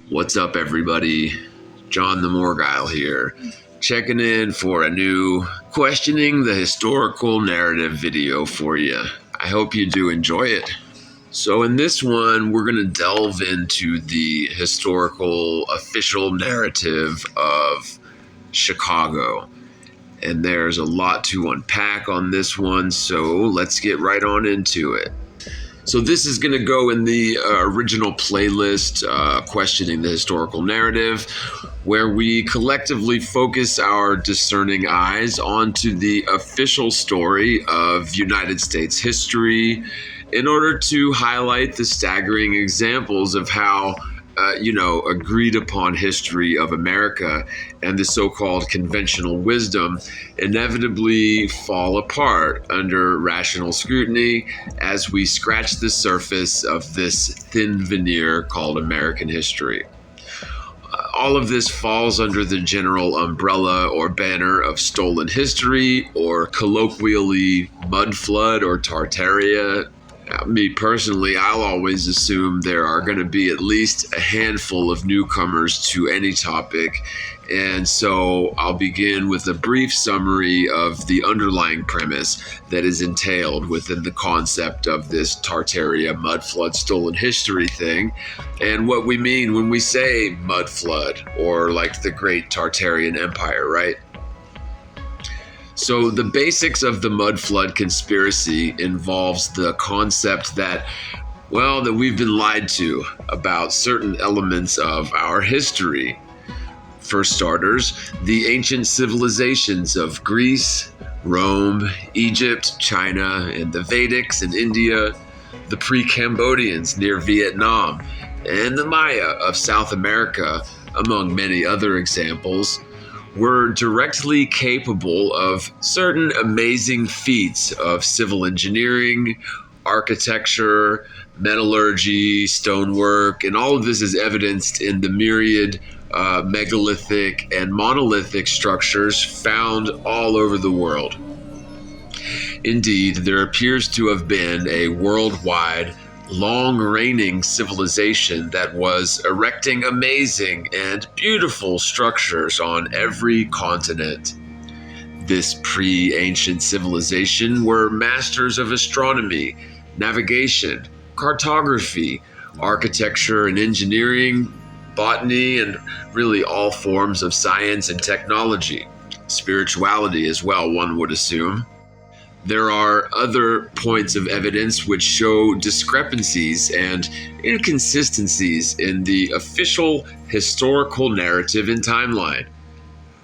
What's up, everybody? John the Morgile here, checking in for a new questioning the historical narrative video for you. I hope you do enjoy it. So in this one, we're going to delve into the historical official narrative of Chicago. And there's a lot to unpack on this one, so let's get right on into it. So this is going to go in the original playlist, Questioning the Historical Narrative, where we collectively focus our discerning eyes onto the official story of United States history in order to highlight the staggering examples of how agreed upon history of America and the so-called conventional wisdom inevitably fall apart under rational scrutiny as we scratch the surface of this thin veneer called American history. All of this falls under the general umbrella or banner of stolen history, or colloquially Mudflood or Tartaria. Me personally, I'll always assume there are going to be at least a handful of newcomers to any topic, and so I'll begin with a brief summary of the underlying premise that is entailed within the concept of this Tartaria Mudflood stolen history thing, and what we mean when we say Mudflood, or like the Great Tartarian Empire, right? So the basics of the Mudflood conspiracy involves the concept that we've been lied to about certain elements of our history. For starters, the ancient civilizations of Greece, Rome, Egypt, China, and the Vedics in India, the pre-Cambodians near Vietnam, and the Maya of South America, among many other examples, were directly capable of certain amazing feats of civil engineering, architecture, metallurgy, stonework, and all of this is evidenced in the myriad megalithic and monolithic structures found all over the world. Indeed, there appears to have been a worldwide, long-reigning civilization that was erecting amazing and beautiful structures on every continent. This pre-ancient civilization were masters of astronomy, navigation, cartography, architecture and engineering, botany, and really all forms of science and technology. Spirituality as well, one would assume. There are other points of evidence which show discrepancies and inconsistencies in the official historical narrative and timeline.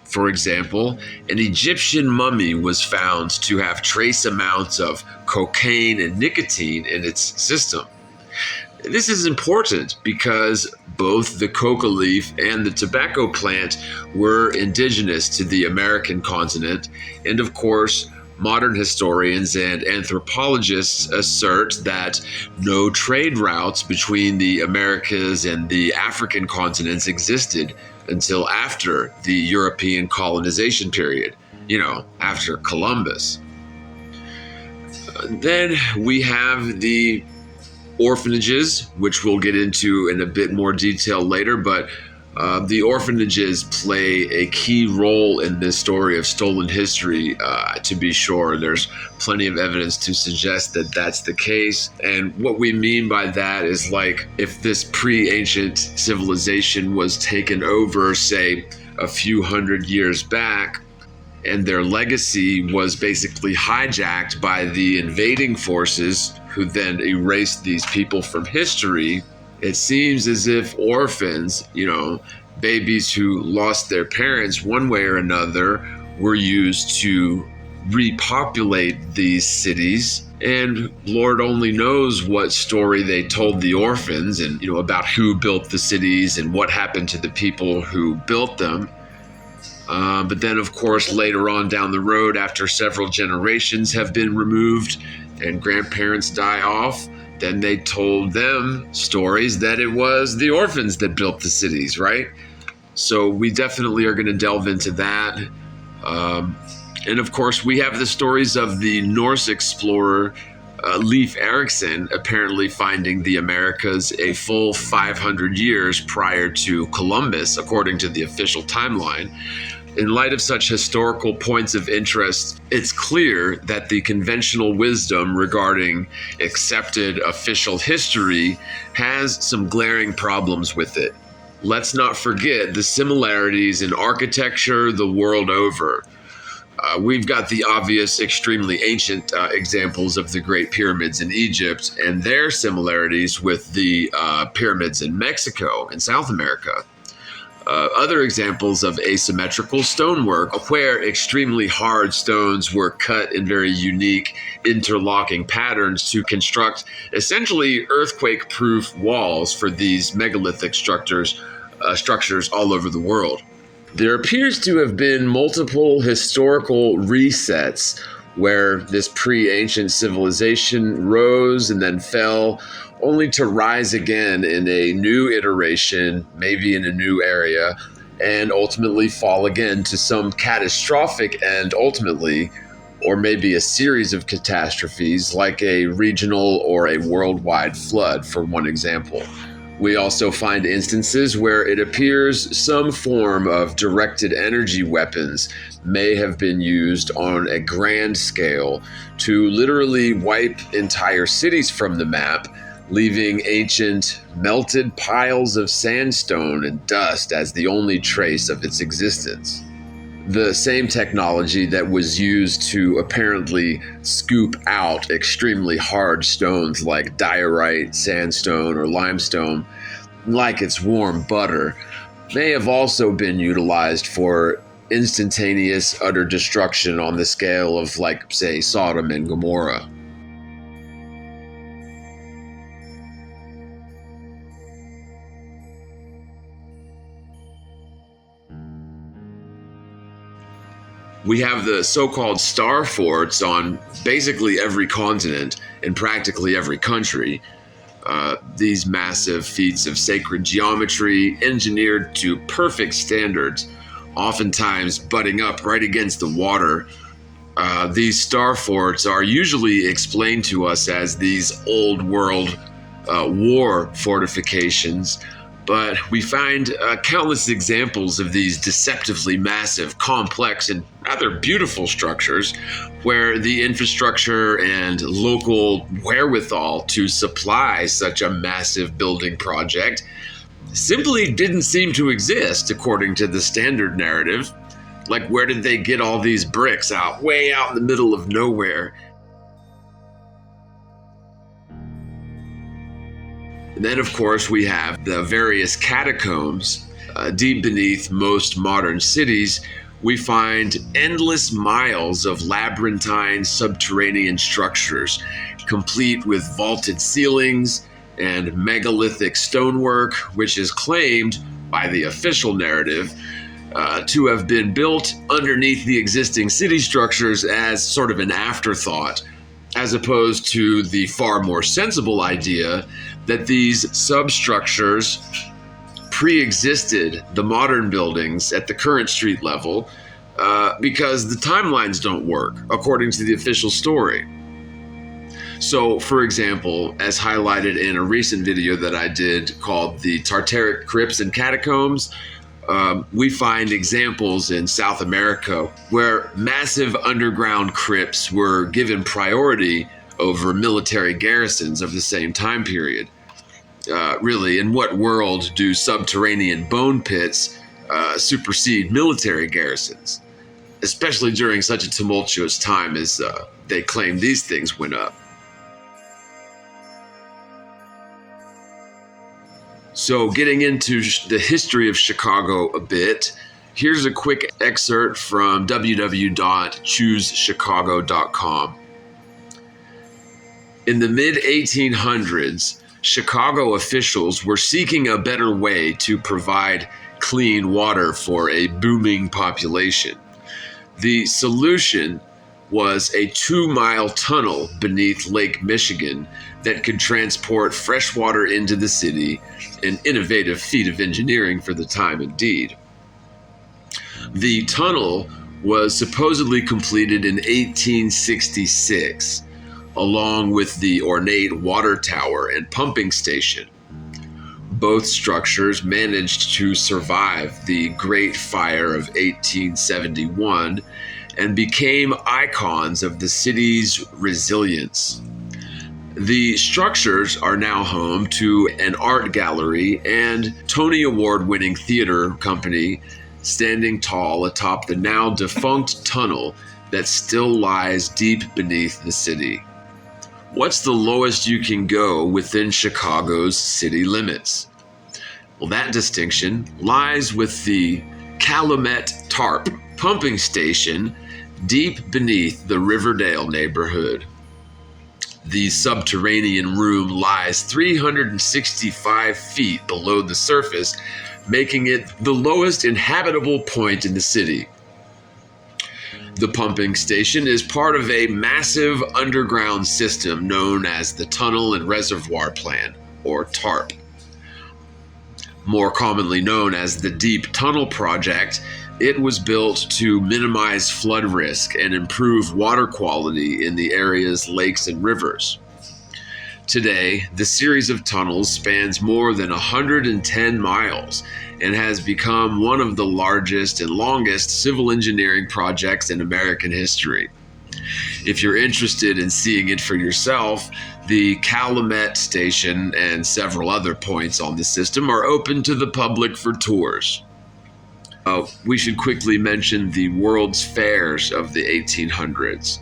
For example, an Egyptian mummy was found to have trace amounts of cocaine and nicotine in its system. This is important because both the coca leaf and the tobacco plant were indigenous to the American continent, and of course, modern historians and anthropologists assert that no trade routes between the Americas and the African continents existed until after the European colonization period, after Columbus. Then we have the orphanages, which we'll get into in a bit more detail later, but the orphanages play a key role in this story of stolen history, to be sure. There's plenty of evidence to suggest that that's the case. And what we mean by that is, like, if this pre-ancient civilization was taken over, say, a few hundred years back, and their legacy was basically hijacked by the invading forces who then erased these people from history, it seems as if orphans, babies who lost their parents one way or another, were used to repopulate these cities. And Lord only knows what story they told the orphans and, about who built the cities and what happened to the people who built them. But then, of course, later on down the road, after several generations have been removed and grandparents die off, then they told them stories that it was the orphans that built the cities, right? So we definitely are going to delve into that. And of course, we have the stories of the Norse explorer Leif Erikson apparently finding the Americas a full 500 years prior to Columbus, according to the official timeline. In light of such historical points of interest, it's clear that the conventional wisdom regarding accepted official history has some glaring problems with it. Let's not forget the similarities in architecture the world over. We've got the obvious, extremely ancient examples of the Great Pyramids in Egypt and their similarities with the pyramids in Mexico and South America. Other examples of asymmetrical stonework, where extremely hard stones were cut in very unique interlocking patterns to construct essentially earthquake-proof walls for these megalithic structures all over the world. There appears to have been multiple historical resets where this pre-ancient civilization rose and then fell, only to rise again in a new iteration, maybe in a new area, and ultimately fall again to some catastrophic end ultimately, or maybe a series of catastrophes like a regional or a worldwide flood, for one example. We also find instances where it appears some form of directed energy weapons may have been used on a grand scale to literally wipe entire cities from the map, leaving ancient melted piles of sandstone and dust as the only trace of its existence. The same technology that was used to apparently scoop out extremely hard stones like diorite, sandstone, or limestone, like it's warm butter, may have also been utilized for instantaneous utter destruction on the scale of, like, say, Sodom and Gomorrah. We have the so-called star forts on basically every continent and practically every country. These massive feats of sacred geometry, engineered to perfect standards, oftentimes butting up right against the water. These star forts are usually explained to us as these old world war fortifications, but we find countless examples of these deceptively massive, complex, and rather beautiful structures where the infrastructure and local wherewithal to supply such a massive building project simply didn't seem to exist according to the standard narrative. Like, where did they get all these bricks way out in the middle of nowhere? And then, of course, we have the various catacombs. Deep beneath most modern cities, we find endless miles of labyrinthine subterranean structures, complete with vaulted ceilings and megalithic stonework, which is claimed by the official narrative to have been built underneath the existing city structures as sort of an afterthought, as opposed to the far more sensible idea that these substructures pre-existed the modern buildings at the current street level because the timelines don't work according to the official story. So, for example, as highlighted in a recent video that I did called the Tartaric Crypts and Catacombs, we find examples in South America where massive underground crypts were given priority over military garrisons of the same time period. Really, in what world do subterranean bone pits supersede military garrisons, especially during such a tumultuous time as they claim these things went up? So, getting into the history of Chicago a bit, here's a quick excerpt from www.choosechicago.com. In the mid-1800s, Chicago officials were seeking a better way to provide clean water for a booming population. The solution was a 2-mile tunnel beneath Lake Michigan that could transport fresh water into the city, an innovative feat of engineering for the time indeed. The tunnel was supposedly completed in 1866. along with the ornate water tower and pumping station. Both structures managed to survive the Great Fire of 1871 and became icons of the city's resilience. The structures are now home to an art gallery and Tony Award-winning theater company, standing tall atop the now defunct tunnel that still lies deep beneath the city. What's the lowest you can go within Chicago's city limits? Well, that distinction lies with the Calumet Tarp pumping station deep beneath the Riverdale neighborhood. The subterranean room lies 365 feet below the surface, making it the lowest inhabitable point in the city. The pumping station is part of a massive underground system known as the Tunnel and Reservoir Plan, or TARP. More commonly known as the Deep Tunnel Project, it was built to minimize flood risk and improve water quality in the area's lakes and rivers. Today, the series of tunnels spans more than 110 miles and has become one of the largest and longest civil engineering projects in American history. If you're interested in seeing it for yourself, the Calumet Station and several other points on the system are open to the public for tours. We should quickly mention the World's Fairs of the 1800s.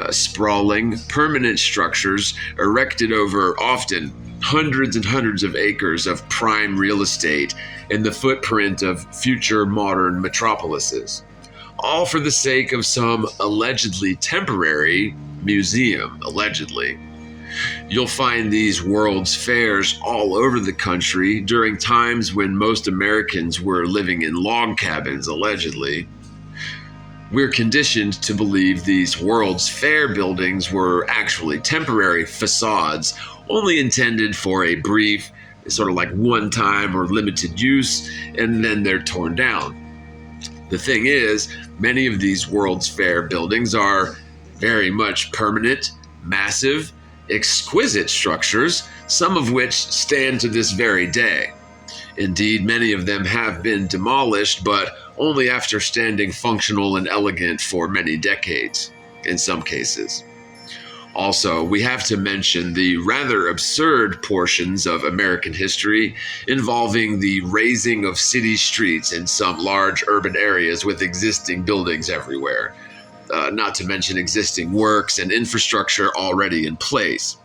Sprawling, permanent structures erected over often hundreds and hundreds of acres of prime real estate in the footprint of future modern metropolises, all for the sake of some allegedly temporary museum, allegedly. You'll find these World's Fairs all over the country during times when most Americans were living in log cabins, allegedly. We're conditioned to believe these World's Fair buildings were actually temporary facades, only intended for a brief, sort of like one-time or limited use, and then they're torn down. The thing is, many of these World's Fair buildings are very much permanent, massive, exquisite structures, some of which stand to this very day. Indeed, many of them have been demolished, but only after standing functional and elegant for many decades, in some cases. Also, we have to mention the rather absurd portions of American history involving the raising of city streets in some large urban areas with existing buildings everywhere, not to mention existing works and infrastructure already in place.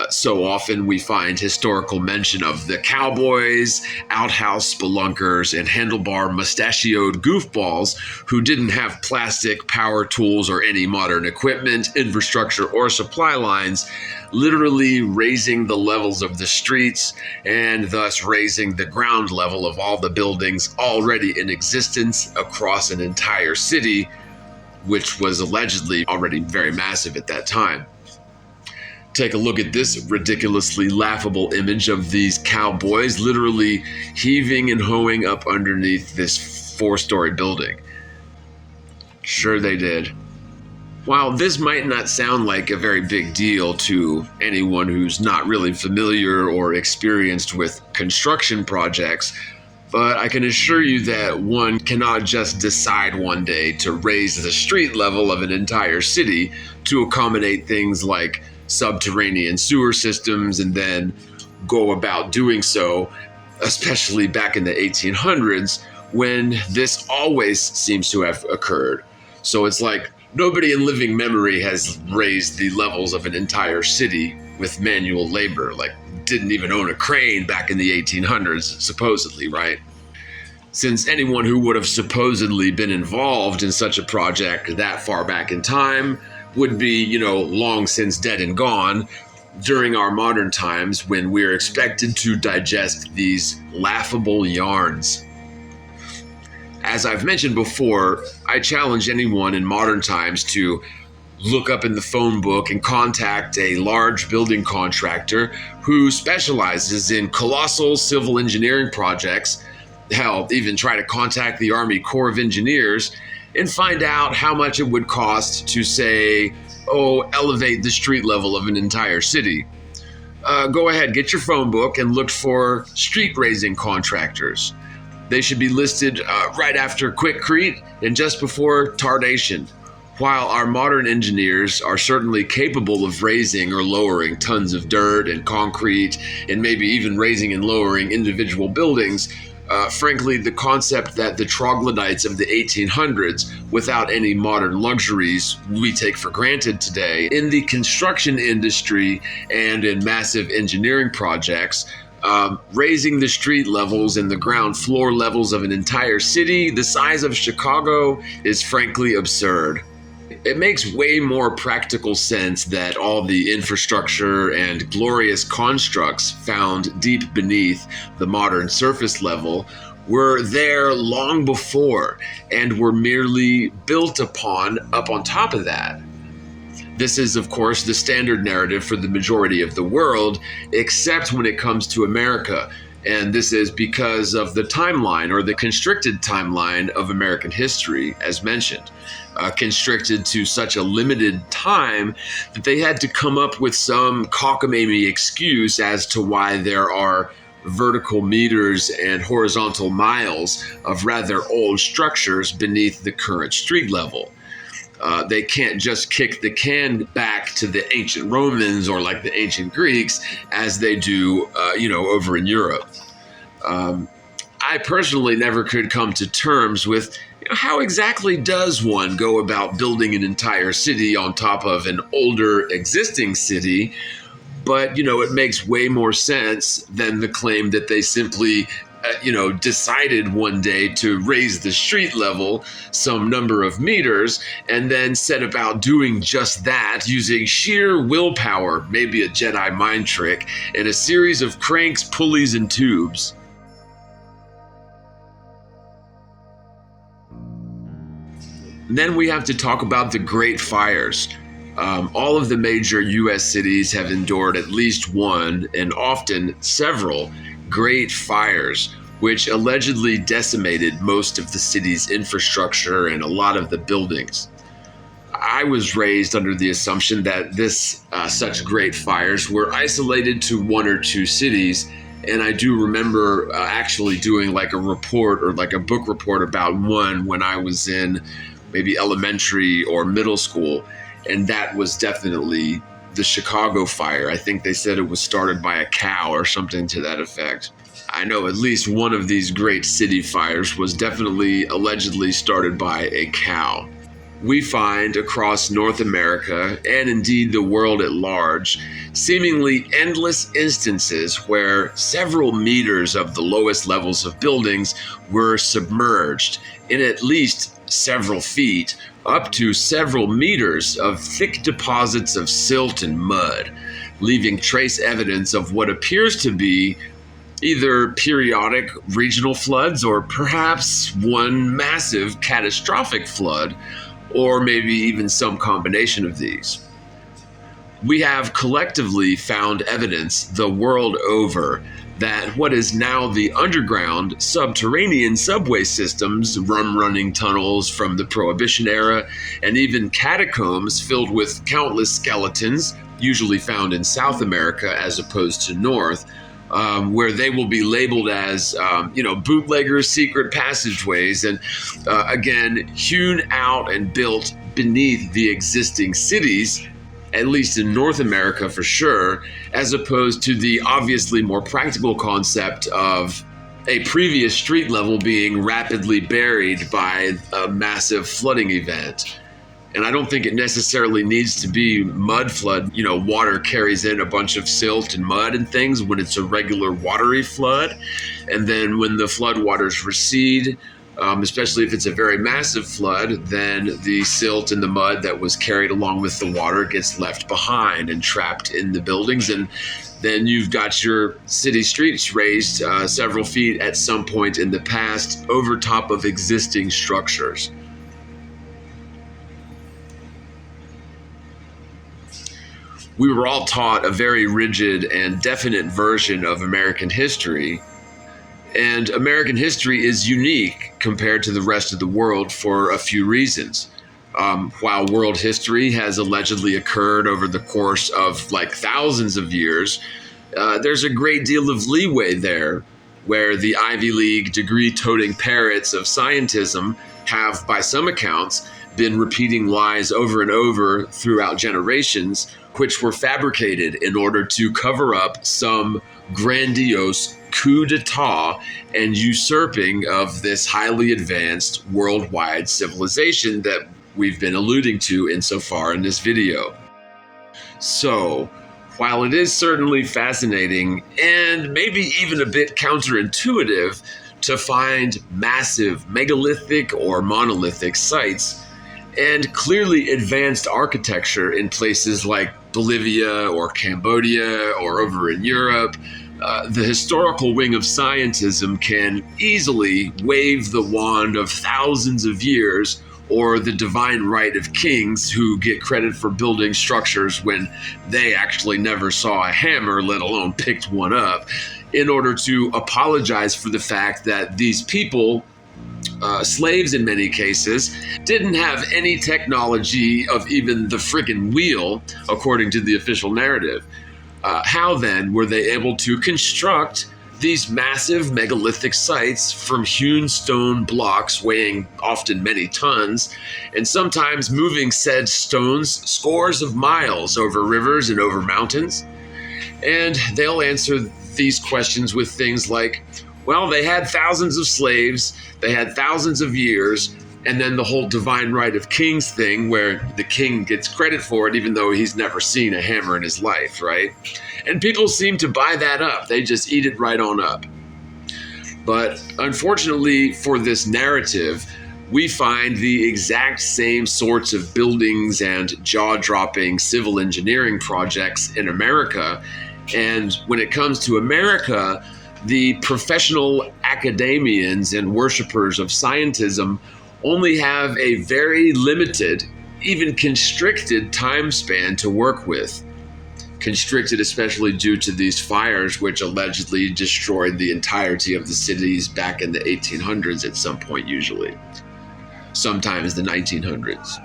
So often we find historical mention of the cowboys, outhouse spelunkers, and handlebar mustachioed goofballs who didn't have plastic power tools or any modern equipment, infrastructure, or supply lines, literally raising the levels of the streets and thus raising the ground level of all the buildings already in existence across an entire city, which was allegedly already very massive at that time. Take a look at this ridiculously laughable image of these cowboys literally heaving and hoeing up underneath this 4-story building. Sure they did. While this might not sound like a very big deal to anyone who's not really familiar or experienced with construction projects, but I can assure you that one cannot just decide one day to raise the street level of an entire city to accommodate things like subterranean sewer systems and then go about doing so, especially back in the 1800s when this always seems to have occurred. So it's like nobody in living memory has raised the levels of an entire city with manual labor, like didn't even own a crane back in the 1800s, supposedly, right? Since anyone who would have supposedly been involved in such a project that far back in time would be, long since dead and gone during our modern times when we're expected to digest these laughable yarns. As I've mentioned before, I challenge anyone in modern times to look up in the phone book and contact a large building contractor who specializes in colossal civil engineering projects. Hell, even try to contact the Army Corps of Engineers and find out how much it would cost to, say, elevate the street level of an entire city. Go ahead, get your phone book and look for street raising contractors. They should be listed right after quickcrete and just before tardation. While our modern engineers are certainly capable of raising or lowering tons of dirt and concrete, and maybe even raising and lowering individual buildings, frankly, the concept that the troglodytes of the 1800s, without any modern luxuries we take for granted today, in the construction industry and in massive engineering projects, raising the street levels and the ground floor levels of an entire city the size of Chicago is frankly absurd. It makes way more practical sense that all the infrastructure and glorious constructs found deep beneath the modern surface level were there long before and were merely built upon up on top of that. This is, of course, the standard narrative for the majority of the world, except when it comes to America. And this is because of the timeline, or the constricted timeline of American history, as mentioned. Constricted to such a limited time that they had to come up with some cockamamie excuse as to why there are vertical meters and horizontal miles of rather old structures beneath the current street level. They can't just kick the can back to the ancient Romans or like the ancient Greeks as they do, over in Europe. I personally never could come to terms with how exactly does one go about building an entire city on top of an older existing city. But, it makes way more sense than the claim that they simply decided one day to raise the street level some number of meters and then set about doing just that using sheer willpower, maybe a Jedi mind trick, and a series of cranks, pulleys, and tubes. Then we have to talk about the Great Fires. All of the major U.S. cities have endured at least one, and often several, great fires, which allegedly decimated most of the city's infrastructure and a lot of the buildings. I was raised under the assumption that such great fires were isolated to one or two cities, and I do remember actually doing like a report or like a book report about one when I was in maybe elementary or middle school, and that was definitely the Chicago fire. I think they said it was started by a cow or something to that effect. I know at least one of these great city fires was definitely allegedly started by a cow. We find across North America, and indeed the world at large, seemingly endless instances where several meters of the lowest levels of buildings were submerged in at least several feet, up to several meters of thick deposits of silt and mud, leaving trace evidence of what appears to be either periodic regional floods or perhaps one massive catastrophic flood, or maybe even some combination of these. We have collectively found evidence the world over that what is now the underground subterranean subway systems, rum-running tunnels from the Prohibition era, and even catacombs filled with countless skeletons, usually found in South America as opposed to North, where they will be labeled as, bootleggers' secret passageways, and again, hewn out and built beneath the existing cities, at least in North America for sure, as opposed to the obviously more practical concept of a previous street level being rapidly buried by a massive flooding event. And I don't think it necessarily needs to be mud flood. Water carries in a bunch of silt and mud and things when it's a regular watery flood. And then when the flood waters recede, especially if it's a very massive flood, then the silt and the mud that was carried along with the water gets left behind and trapped in the buildings. And then you've got your city streets raised several feet at some point in the past over top of existing structures. We were all taught a very rigid and definite version of American history. And American history is unique compared to the rest of the world for a few reasons. While world history has allegedly occurred over the course of like thousands of years, there's a great deal of leeway there, where the Ivy League degree-toting parrots of scientism have, by some accounts, been repeating lies over and over throughout generations, which were fabricated in order to cover up some grandiose coup d'etat and usurping of this highly advanced worldwide civilization that we've been alluding to insofar in this video. So, while it is certainly fascinating and maybe even a bit counterintuitive to find massive megalithic or monolithic sites and clearly advanced architecture in places like Bolivia or Cambodia or over in Europe, the historical wing of scientism can easily wave the wand of thousands of years, or the divine right of kings who get credit for building structures when they actually never saw a hammer, let alone picked one up, in order to apologize for the fact that these people, slaves in many cases, didn't have any technology of even the friggin' wheel, according to the official narrative. How then were they able to construct these massive megalithic sites from hewn stone blocks weighing often many tons, and sometimes moving said stones scores of miles over rivers and over mountains? And they'll answer these questions with things like, well, they had thousands of slaves, they had thousands of years, and then the whole divine right of kings thing where the king gets credit for it even though he's never seen a hammer in his life, right? And people seem to buy that up. They just eat it right on up. But unfortunately for this narrative, we find the exact same sorts of buildings and jaw-dropping civil engineering projects in America. And when it comes to America, the professional academians and worshipers of scientism only have a very limited, even constricted time span to work with. Constricted especially due to these fires, which allegedly destroyed the entirety of the cities back in the 1800s at some point, usually. Sometimes the 1900s.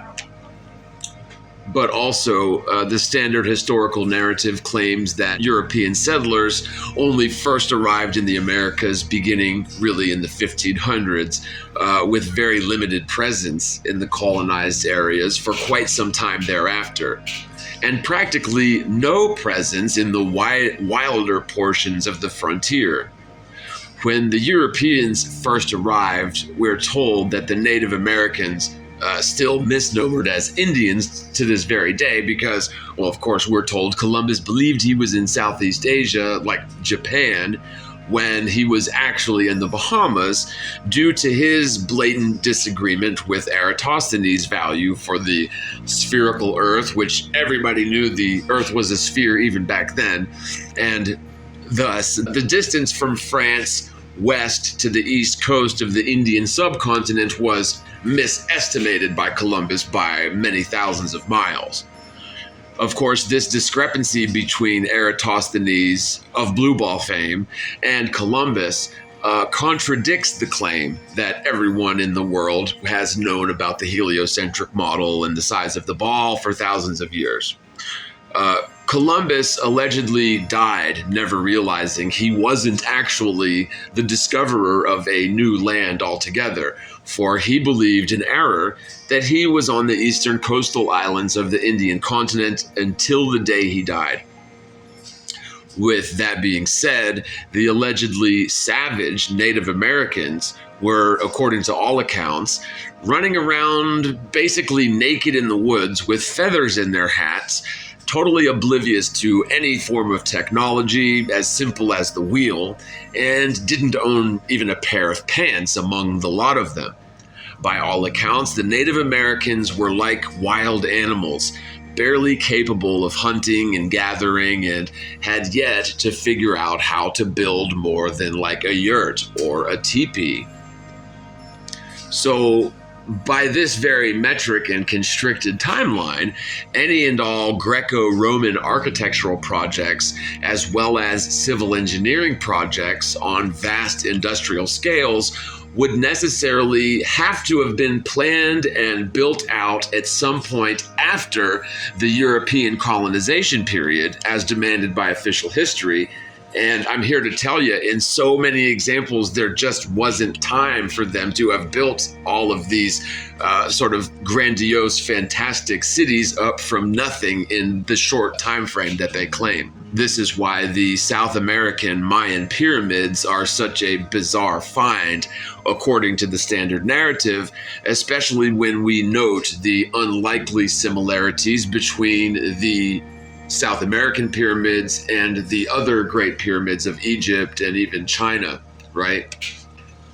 But also, the standard historical narrative claims that European settlers only first arrived in the Americas beginning really in the 1500s, with very limited presence in the colonized areas for quite some time thereafter, and practically no presence in the wilder portions of the frontier. When the Europeans first arrived, we're told that the Native Americans, still misnomered as Indians to this very day because, well, of course, we're told Columbus believed he was in Southeast Asia, like Japan, when he was actually in the Bahamas due to his blatant disagreement with Eratosthenes' value for the spherical Earth, which everybody knew the Earth was a sphere even back then, and thus the distance from France west to the east coast of the Indian subcontinent was misestimated by Columbus by many thousands of miles. Of course, this discrepancy between Eratosthenes of Blue Ball fame and Columbus contradicts the claim that everyone in the world has known about the heliocentric model and the size of the ball for thousands of years. Columbus allegedly died never realizing he wasn't actually the discoverer of a new land altogether, for he believed in error that he was on the eastern coastal islands of the Indian continent until the day he died. With that being said, the allegedly savage Native Americans were, according to all accounts, running around basically naked in the woods with feathers in their hats, totally oblivious to any form of technology as simple as the wheel, and didn't own even a pair of pants among the lot of them. By all accounts, the Native Americans were like wild animals, barely capable of hunting and gathering, and had yet to figure out how to build more than like a yurt or a teepee. So, by this very metric and constricted timeline, any and all Greco-Roman architectural projects, as well as civil engineering projects on vast industrial scales, would necessarily have to have been planned and built out at some point after the European colonization period, as demanded by official history. And I'm here to tell you, in so many examples, there just wasn't time for them to have built all of these sort of grandiose, fantastic cities up from nothing in the short time frame that they claim. This is why the South American Mayan pyramids are such a bizarre find, according to the standard narrative, especially when we note the unlikely similarities between the South American pyramids and the other great pyramids of Egypt and even China, right?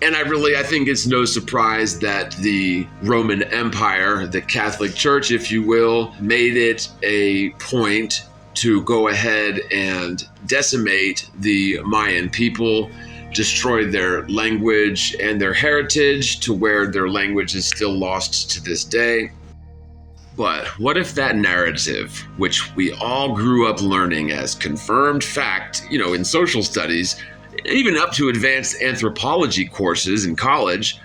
And I think it's no surprise that the Roman Empire, the Catholic Church, if you will, made it a point to go ahead and decimate the Mayan people, destroy their language and their heritage to where their language is still lost to this day. But what if that narrative, which we all grew up learning as confirmed fact, in social studies, even up to advanced anthropology courses in college,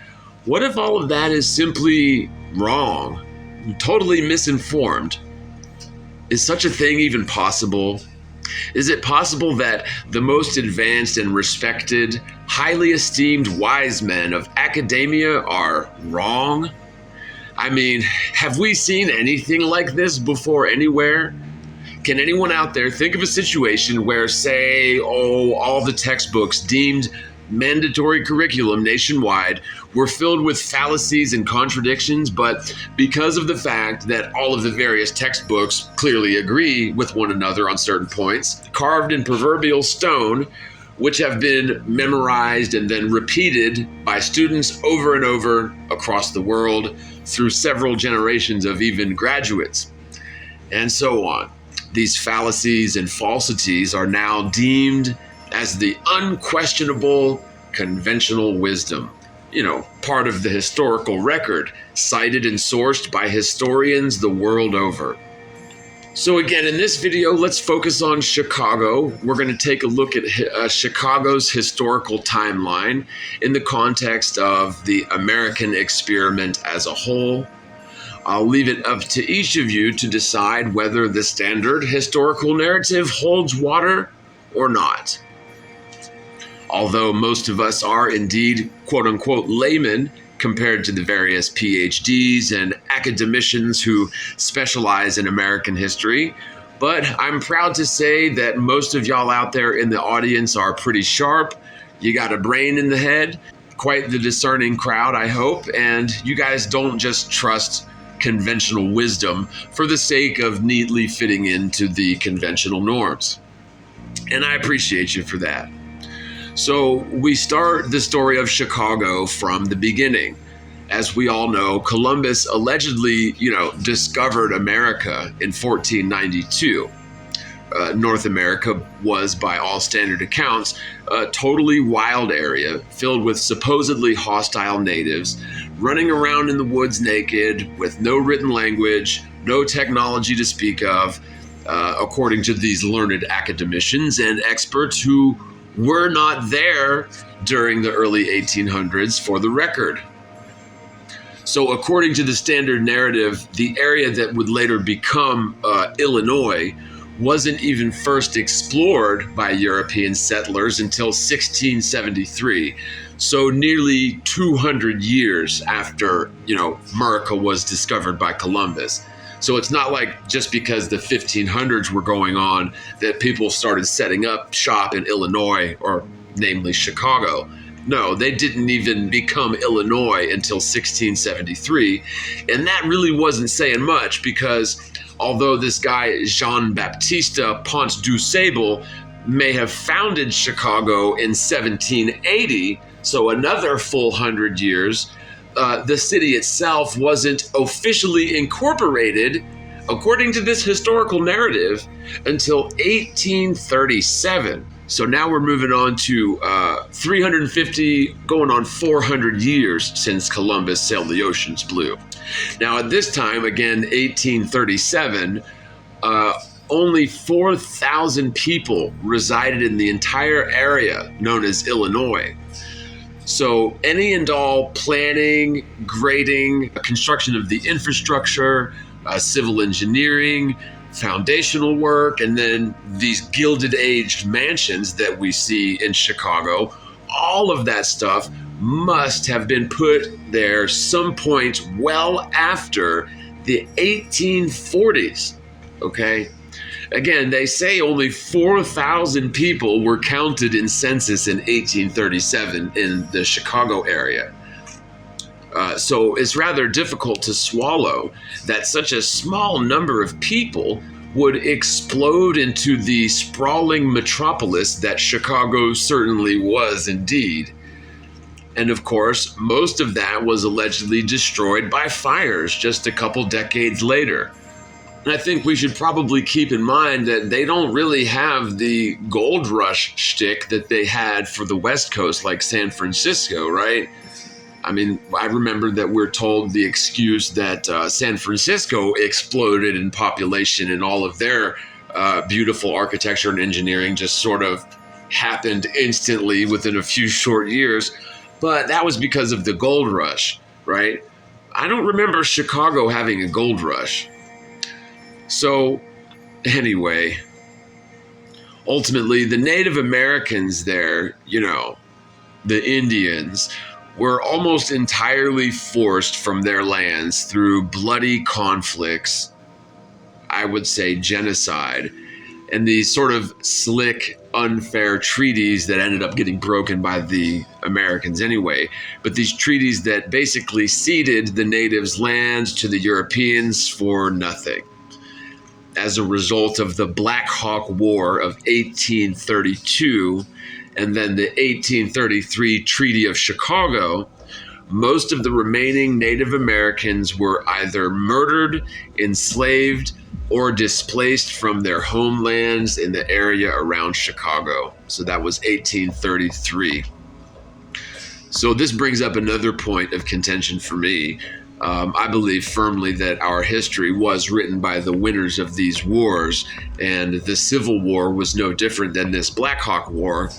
what if all of that is simply wrong, totally misinformed? Is such a thing even possible? Is it possible that the most advanced and respected, highly esteemed wise men of academia are wrong? I mean, have we seen anything like this before anywhere? Can anyone out there think of a situation where, say, all the textbooks deemed mandatory curriculum nationwide were filled with fallacies and contradictions, but because of the fact that all of the various textbooks clearly agree with one another on certain points, carved in proverbial stone, which have been memorized and then repeated by students over and over across the world through several generations of even graduates, and so on. These fallacies and falsities are now deemed as the unquestionable conventional wisdom, part of the historical record, cited and sourced by historians the world over. So again, in this video, let's focus on Chicago. We're going to take a look at Chicago's historical timeline in the context of the American experiment as a whole. I'll leave it up to each of you to decide whether the standard historical narrative holds water or not. Although most of us are indeed quote-unquote laymen compared to the various PhDs and academicians who specialize in American history, but I'm proud to say that most of y'all out there in the audience are pretty sharp. You got a brain in the head, quite the discerning crowd, I hope, and you guys don't just trust conventional wisdom for the sake of neatly fitting into the conventional norms. And I appreciate you for that. So we start the story of Chicago from the beginning. As we all know, Columbus allegedly, discovered America in 1492. North America was, by all standard accounts, a totally wild area filled with supposedly hostile natives running around in the woods naked with no written language, no technology to speak of, according to these learned academicians and experts who were not there during the early 1800s for the record. So according to the standard narrative, the area that would later become Illinois wasn't even first explored by European settlers until 1673. So nearly 200 years after, America was discovered by Columbus. So it's not like just because the 1500s were going on that people started setting up shop in Illinois, or namely Chicago. No, they didn't even become Illinois until 1673. And that really wasn't saying much because although this guy, Jean-Baptiste Ponce du Sable, may have founded Chicago in 1780, so another full 100 years, the city itself wasn't officially incorporated, according to this historical narrative, until 1837. So now we're moving on to 350, going on 400 years since Columbus sailed the oceans blue. Now at this time, again, 1837, only 4,000 people resided in the entire area known as Illinois. So any and all planning, grading, construction of the infrastructure, civil engineering, foundational work, and then these Gilded Age mansions that we see in Chicago, all of that stuff must have been put there some point well after the 1840s, okay? Again, they say only 4,000 people were counted in census in 1837 in the Chicago area. So it's rather difficult to swallow that such a small number of people would explode into the sprawling metropolis that Chicago certainly was indeed. And of course, most of that was allegedly destroyed by fires just a couple decades later. And I think we should probably keep in mind that they don't really have the gold rush shtick that they had for the West Coast, like San Francisco, right? I mean, I remember that we're told the excuse that San Francisco exploded in population and all of their beautiful architecture and engineering just sort of happened instantly within a few short years. But that was because of the gold rush, right? I don't remember Chicago having a gold rush. So anyway, ultimately, the Native Americans there, the Indians, were almost entirely forced from their lands through bloody conflicts, I would say genocide, and these sort of slick, unfair treaties that ended up getting broken by the Americans anyway. But these treaties that basically ceded the natives' lands to the Europeans for nothing. As a result of the Black Hawk War of 1832 and then the 1833 Treaty of Chicago, most of the remaining Native Americans were either murdered, enslaved, or displaced from their homelands in the area around Chicago. So that was 1833. So this brings up another point of contention for me. I believe firmly that our history was written by the winners of these wars, and the Civil War was no different than this Black Hawk War.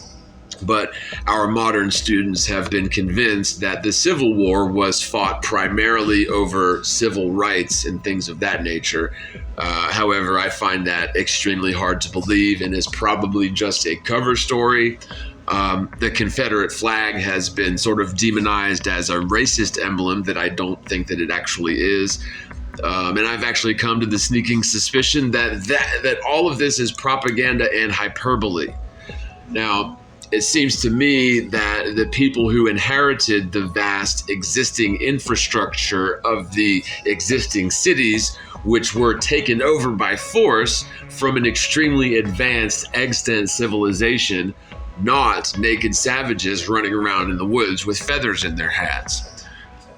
But our modern students have been convinced that the Civil War was fought primarily over civil rights and things of that nature. However, I find that extremely hard to believe and is probably just a cover story. The Confederate flag has been sort of demonized as a racist emblem that I don't think that it actually is. And I've actually come to the sneaking suspicion that all of this is propaganda and hyperbole. Now, it seems to me that the people who inherited the vast existing infrastructure of the existing cities, which were taken over by force from an extremely advanced extant civilization, not naked savages running around in the woods with feathers in their hats.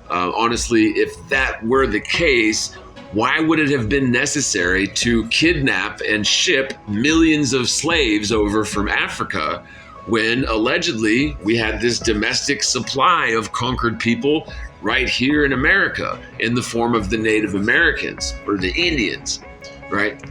Honestly, if that were the case, why would it have been necessary to kidnap and ship millions of slaves over from Africa when allegedly we had this domestic supply of conquered people right here in America in the form of the Native Americans or the Indians, right?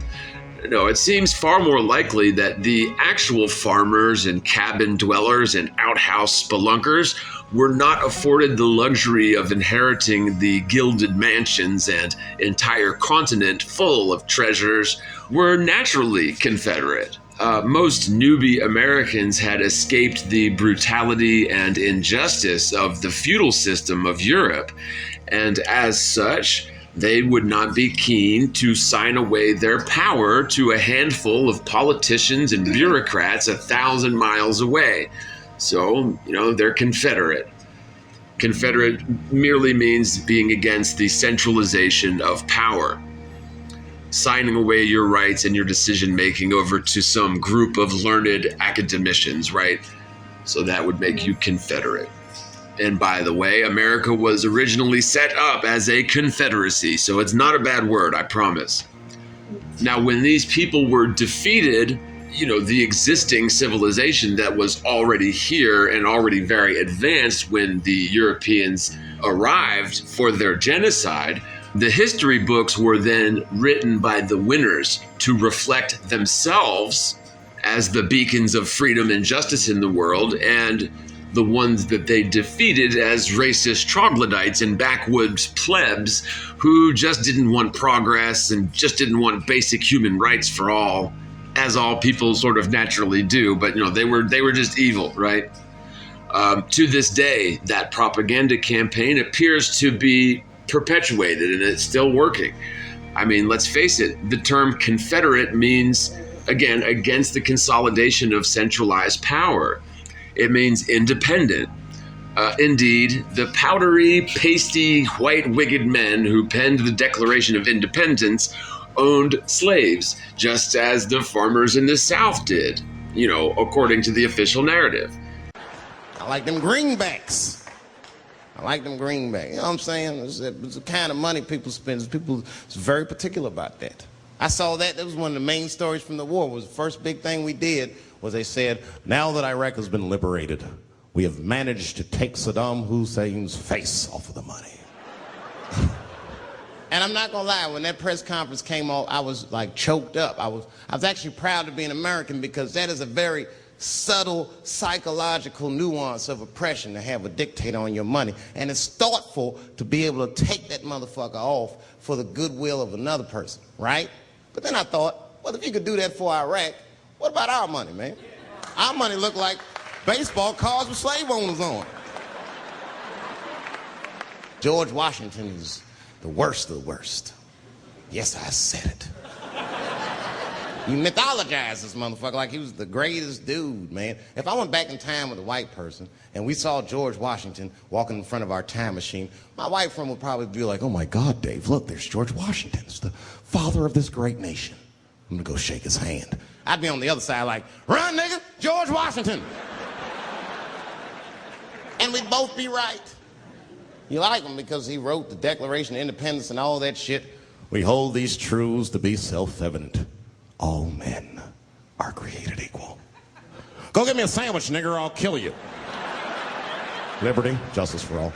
No, it seems far more likely that the actual farmers and cabin dwellers and outhouse spelunkers were not afforded the luxury of inheriting the gilded mansions and entire continent full of treasures, were naturally Confederate. Most newbie Americans had escaped the brutality and injustice of the feudal system of Europe, and as such, they would not be keen to sign away their power to a handful of politicians and bureaucrats 1,000 miles away. So, they're Confederate. Confederate merely means being against the centralization of power, signing away your rights and your decision-making over to some group of learned academicians, right? So that would make you Confederate. And by the way, America was originally set up as a confederacy, so it's not a bad word, I promise. Now, when these people were defeated, the existing civilization that was already here and already very advanced when the Europeans arrived for their genocide, the history books were then written by the winners to reflect themselves as the beacons of freedom and justice in the world, and the ones that they defeated as racist troglodytes and backwoods plebs who just didn't want progress and just didn't want basic human rights for all, as all people sort of naturally do. But they were just evil, right? To this day, that propaganda campaign appears to be perpetuated, and it's still working. I mean, let's face it, the term Confederate means, again, against the consolidation of centralized power. It means independent. Indeed, the powdery, pasty, white-wigged men who penned the Declaration of Independence owned slaves, just as the farmers in the South did, according to the official narrative. I like them greenbacks. You know what I'm saying? It's the kind of money people spend. People is very particular about that. I saw that. That was one of the main stories from the war. Was the first big thing we did was they said, now that Iraq has been liberated, we have managed to take Saddam Hussein's face off of the money. And I'm not gonna lie, when that press conference came off, I was like choked up. I was actually proud to be an American, because that is a very subtle psychological nuance of oppression, to have a dictator on your money. And it's thoughtful to be able to take that motherfucker off for the goodwill of another person, right? But then I thought, well, if you could do that for Iraq, what about our money, man? Our money looked like baseball cards with slave owners on. George Washington is the worst of the worst. Yes, I said it. You mythologize this motherfucker like he was the greatest dude, man. If I went back in time with a white person and we saw George Washington walking in front of our time machine, my white friend would probably be like, oh my God, Dave, look, there's George Washington. It's the father of this great nation. I'm gonna go shake his hand. I'd be on the other side like, run, nigga, George Washington. And we'd both be right. You like him because he wrote the Declaration of Independence and all that shit. We hold these truths to be self-evident. All men are created equal. Go get me a sandwich, nigger, or I'll kill you. Liberty, justice for all.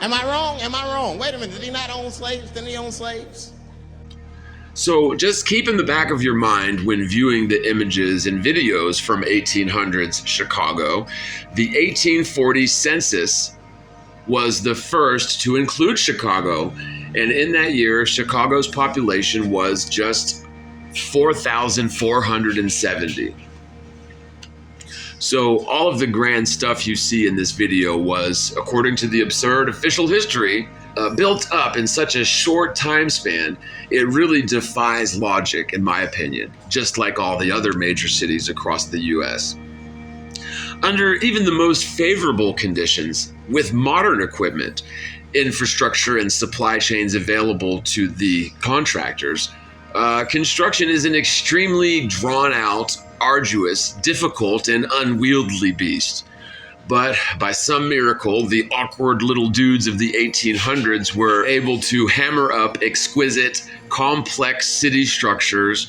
Am I wrong? Am I wrong? Wait a minute, did he not own slaves? Didn't he own slaves? So just keep in the back of your mind when viewing the images and videos from 1800s Chicago, the 1840 census was the first to include Chicago. And in that year, Chicago's population was just 4,470. So all of the grand stuff you see in this video was, according to the absurd official history, built up in such a short time span, it really defies logic, in my opinion, just like all the other major cities across the US. Under even the most favorable conditions, with modern equipment, infrastructure, and supply chains available to the contractors, construction is an extremely drawn out, arduous, difficult, and unwieldy beast. But by some miracle, the awkward little dudes of the 1800s were able to hammer up exquisite, complex city structures,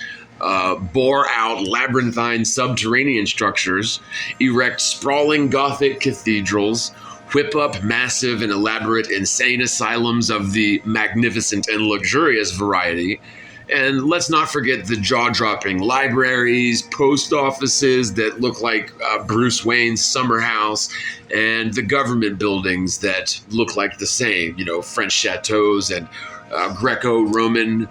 bore out labyrinthine subterranean structures, erect sprawling Gothic cathedrals, whip up massive and elaborate insane asylums of the magnificent and luxurious variety. And let's not forget the jaw-dropping libraries, post offices that look like Bruce Wayne's summer house, and the government buildings that look like the same, French chateaus and Greco-Roman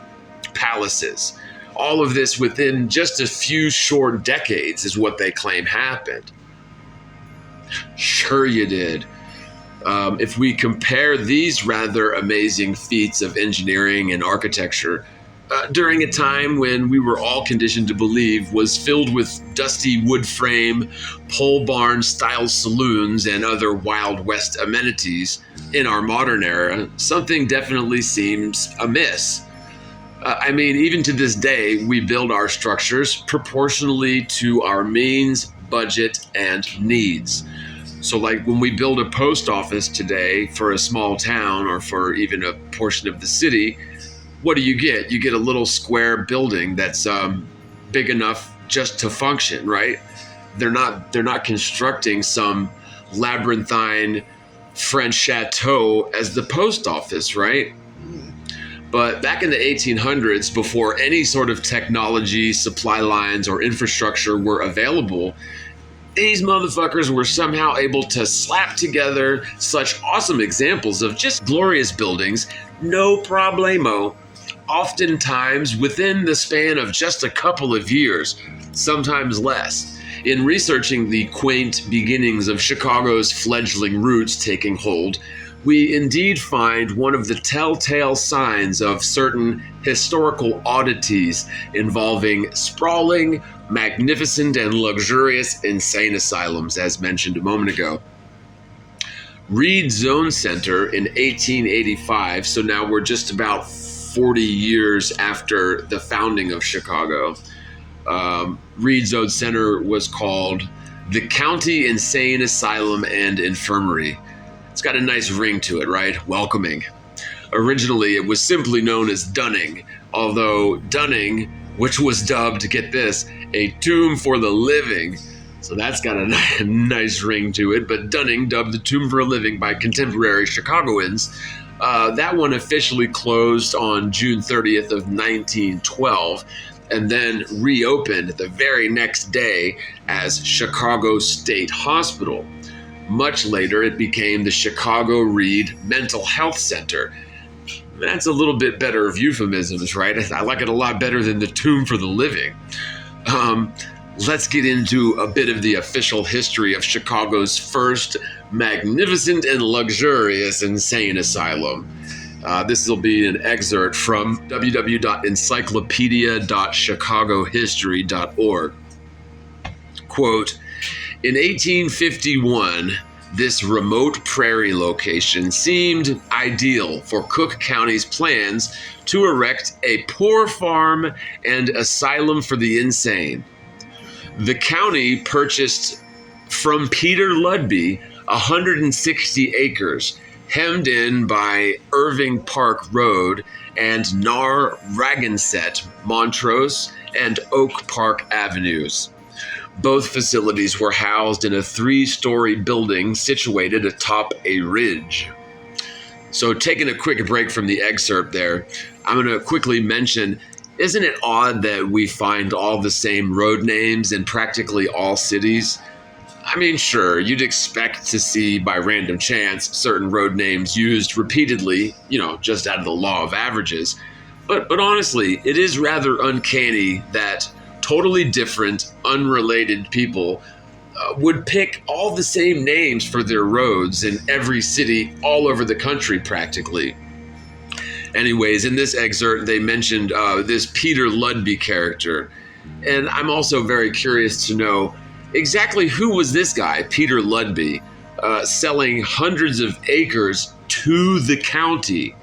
palaces. All of this within just a few short decades is what they claim happened. Sure you did. If we compare these rather amazing feats of engineering and architecture during a time when we were all conditioned to believe was filled with dusty wood frame, pole barn style saloons and other Wild West amenities in our modern era, something definitely seems amiss. Even to this day, we build our structures proportionally to our means, budget, and needs. So like when we build a post office today for a small town or for even a portion of the city, what do? You get a little square building that's big enough just to function, right? They're not constructing some labyrinthine French chateau as the post office, right? But back in the 1800s, before any sort of technology, supply lines, or infrastructure were available, These motherfuckers were somehow able to slap together such awesome examples of just glorious buildings, no problemo, oftentimes within the span of just a couple of years, sometimes less. In researching the quaint beginnings of Chicago's fledgling roots taking hold, we indeed find one of the telltale signs of certain historical oddities involving sprawling, magnificent, and luxurious insane asylums, as mentioned a moment ago. Reed Zone Center in 1885, so now we're just about 40 years after the founding of Chicago. Reed Zone Center was called the County Insane Asylum and Infirmary. It's got a nice ring to it, right? Welcoming. Originally, it was simply known as Dunning, although Dunning, which was dubbed, get this, a tomb for the living. So that's got a nice ring to it, but Dunning, dubbed the tomb for a living by contemporary Chicagoans, that one officially closed on June 30th of 1912, and then reopened the very next day as Chicago State Hospital. Much later, it became the Chicago Reed Mental Health Center. That's a little bit better of euphemisms, right? I like it a lot better than the tomb for the living. Let's get into a bit of the official history of Chicago's first magnificent and luxurious insane asylum. This will be an excerpt from www.encyclopedia.chicagohistory.org. Quote, in 1851, this remote prairie location seemed ideal for Cook County's plans to erect a poor farm and asylum for the insane. The county purchased from Peter Ludby 160 acres, hemmed in by Irving Park Road and Narragansett, Montrose, and Oak Park Avenues. Both facilities were housed in a 3-story building situated atop a ridge. So taking a quick break from the excerpt there, I'm going to quickly mention, isn't it odd that we find all the same road names in practically all cities? I mean, sure, you'd expect to see by random chance certain road names used repeatedly, just out of the law of averages. But honestly, it is rather uncanny that totally different, unrelated people would pick all the same names for their roads in every city all over the country practically. Anyways, in this excerpt, they mentioned this Peter Ludby character. And I'm also very curious to know exactly who was this guy, Peter Ludby, selling hundreds of acres to the county.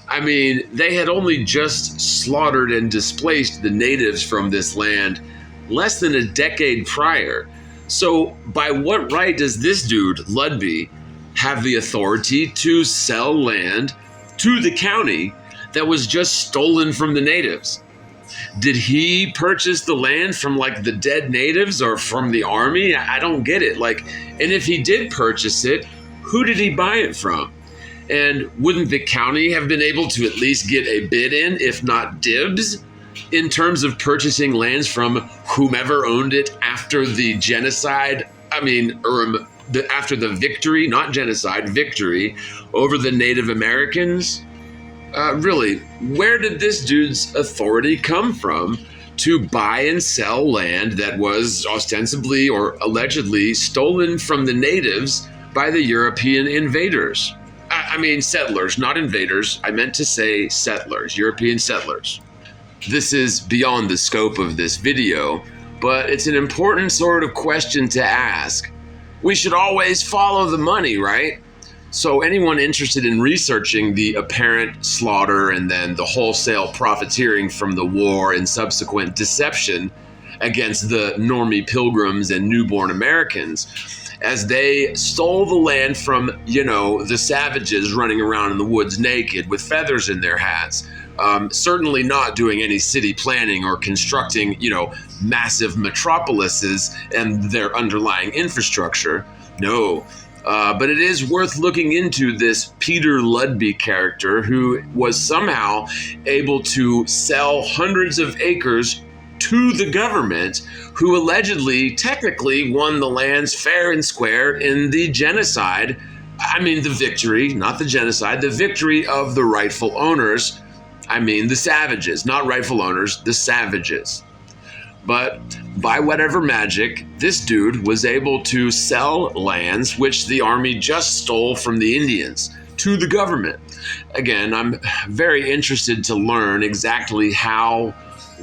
I mean, they had only just slaughtered and displaced the natives from this land less than a decade prior. So by what right does this dude, Ludby, have the authority to sell land to the county that was just stolen from the natives? Did he purchase the land from the dead natives or from the army? I don't get it. And if he did purchase it, who did he buy it from? And wouldn't the county have been able to at least get a bid in, if not dibs, in terms of purchasing lands from whomever owned it after the genocide? After the victory, not genocide, victory over the Native Americans? Really, where did this dude's authority come from to buy and sell land that was ostensibly or allegedly stolen from the natives by the European invaders? Settlers, not invaders. I meant to say settlers, European settlers. This is beyond the scope of this video, but it's an important sort of question to ask. We should always follow the money, right? So anyone interested in researching the apparent slaughter and then the wholesale profiteering from the war and subsequent deception against the normie pilgrims and newborn Americans, as they stole the land from, the savages running around in the woods naked with feathers in their hats, certainly not doing any city planning or constructing, massive metropolises and their underlying infrastructure. No. But it is worth looking into this Peter Ludby character who was somehow able to sell hundreds of acres to the government, who allegedly, technically won the lands fair and square in the genocide. I mean, the victory, not the genocide, the victory of the rightful owners. I mean, the savages, not rightful owners, the savages. But by whatever magic, this dude was able to sell lands which the army just stole from the Indians to the government. Again, I'm very interested to learn exactly how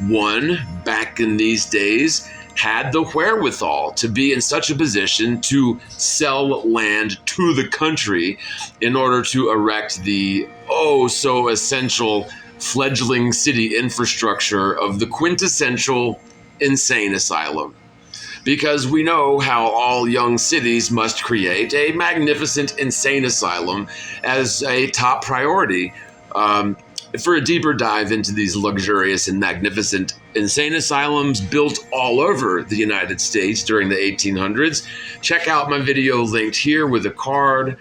one, back in these days, had the wherewithal to be in such a position to sell land to the country in order to erect the oh so essential fledgling city infrastructure of the quintessential insane asylum. Because we know how all young cities must create a magnificent insane asylum as a top priority. For a deeper dive into these luxurious and magnificent insane asylums built all over the United States during the 1800s, check out my video linked here with a card.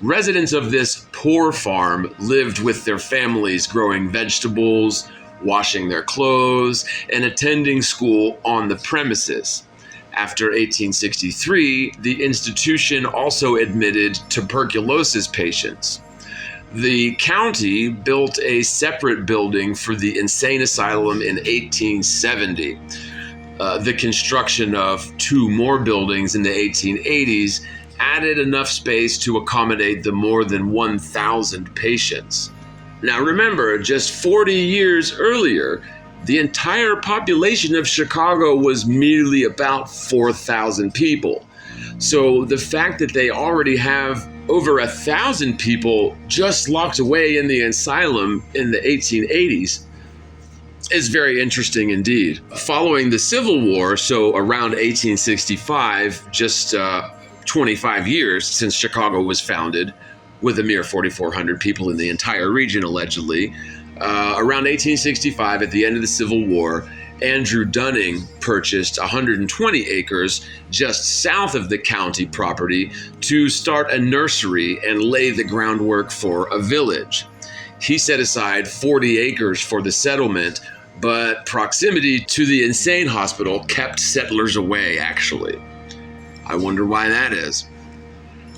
Residents of this poor farm lived with their families growing vegetables, washing their clothes, and attending school on the premises. After 1863, the institution also admitted tuberculosis patients. The county built a separate building for the insane asylum in 1870. The construction of 2 more buildings in the 1880s added enough space to accommodate the more than 1,000 patients. Now remember, just 40 years earlier, the entire population of Chicago was merely about 4,000 people. So the fact that they already have over 1,000 people just locked away in the asylum in the 1880s is very interesting indeed. Following the Civil War, so around 1865, just 25 years since Chicago was founded, with a mere 4,400 people in the entire region, allegedly, around 1865, at the end of the Civil War, Andrew Dunning purchased 120 acres just south of the county property to start a nursery and lay the groundwork for a village. He set aside 40 acres for the settlement, but proximity to the insane hospital kept settlers away, actually. I wonder why that is.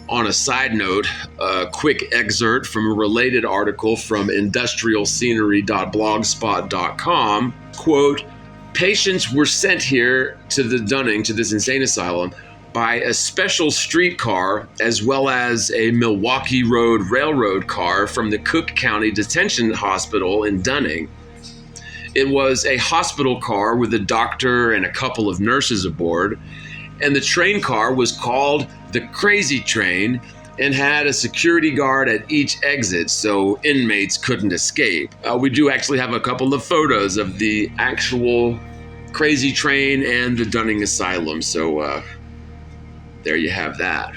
On a side note, a quick excerpt from a related article from industrialscenery.blogspot.com, quote, "Patients were sent here to this insane asylum, by a special streetcar as well as a Milwaukee Road Railroad car from the Cook County Detention Hospital in Dunning. It was a hospital car with a doctor and a couple of nurses aboard, and the train car was called the Crazy Train and had a security guard at each exit so inmates couldn't escape." We do actually have a couple of photos of the actual Crazy Train and the Dunning Asylum, so there you have that.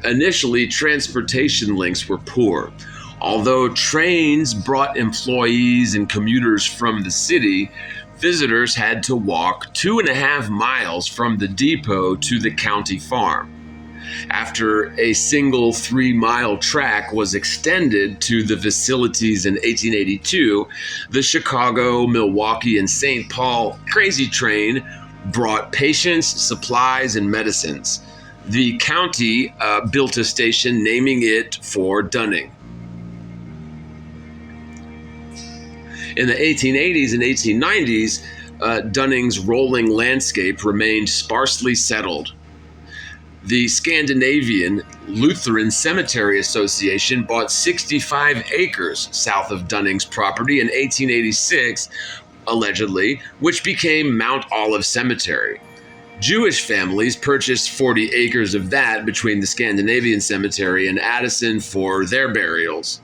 Initially, transportation links were poor. Although trains brought employees and commuters from the city, visitors had to walk 2.5 miles from the depot to the county farm. After a single 3-mile track was extended to the facilities in 1882, the Chicago, Milwaukee, and St. Paul Crazy Train brought patients, supplies, and medicines. The county built a station naming it for Dunning. In the 1880s and 1890s, Dunning's rolling landscape remained sparsely settled. The Scandinavian Lutheran Cemetery Association bought 65 acres south of Dunning's property in 1886, allegedly, which became Mount Olive Cemetery. Jewish families purchased 40 acres of that between the Scandinavian Cemetery and Addison for their burials.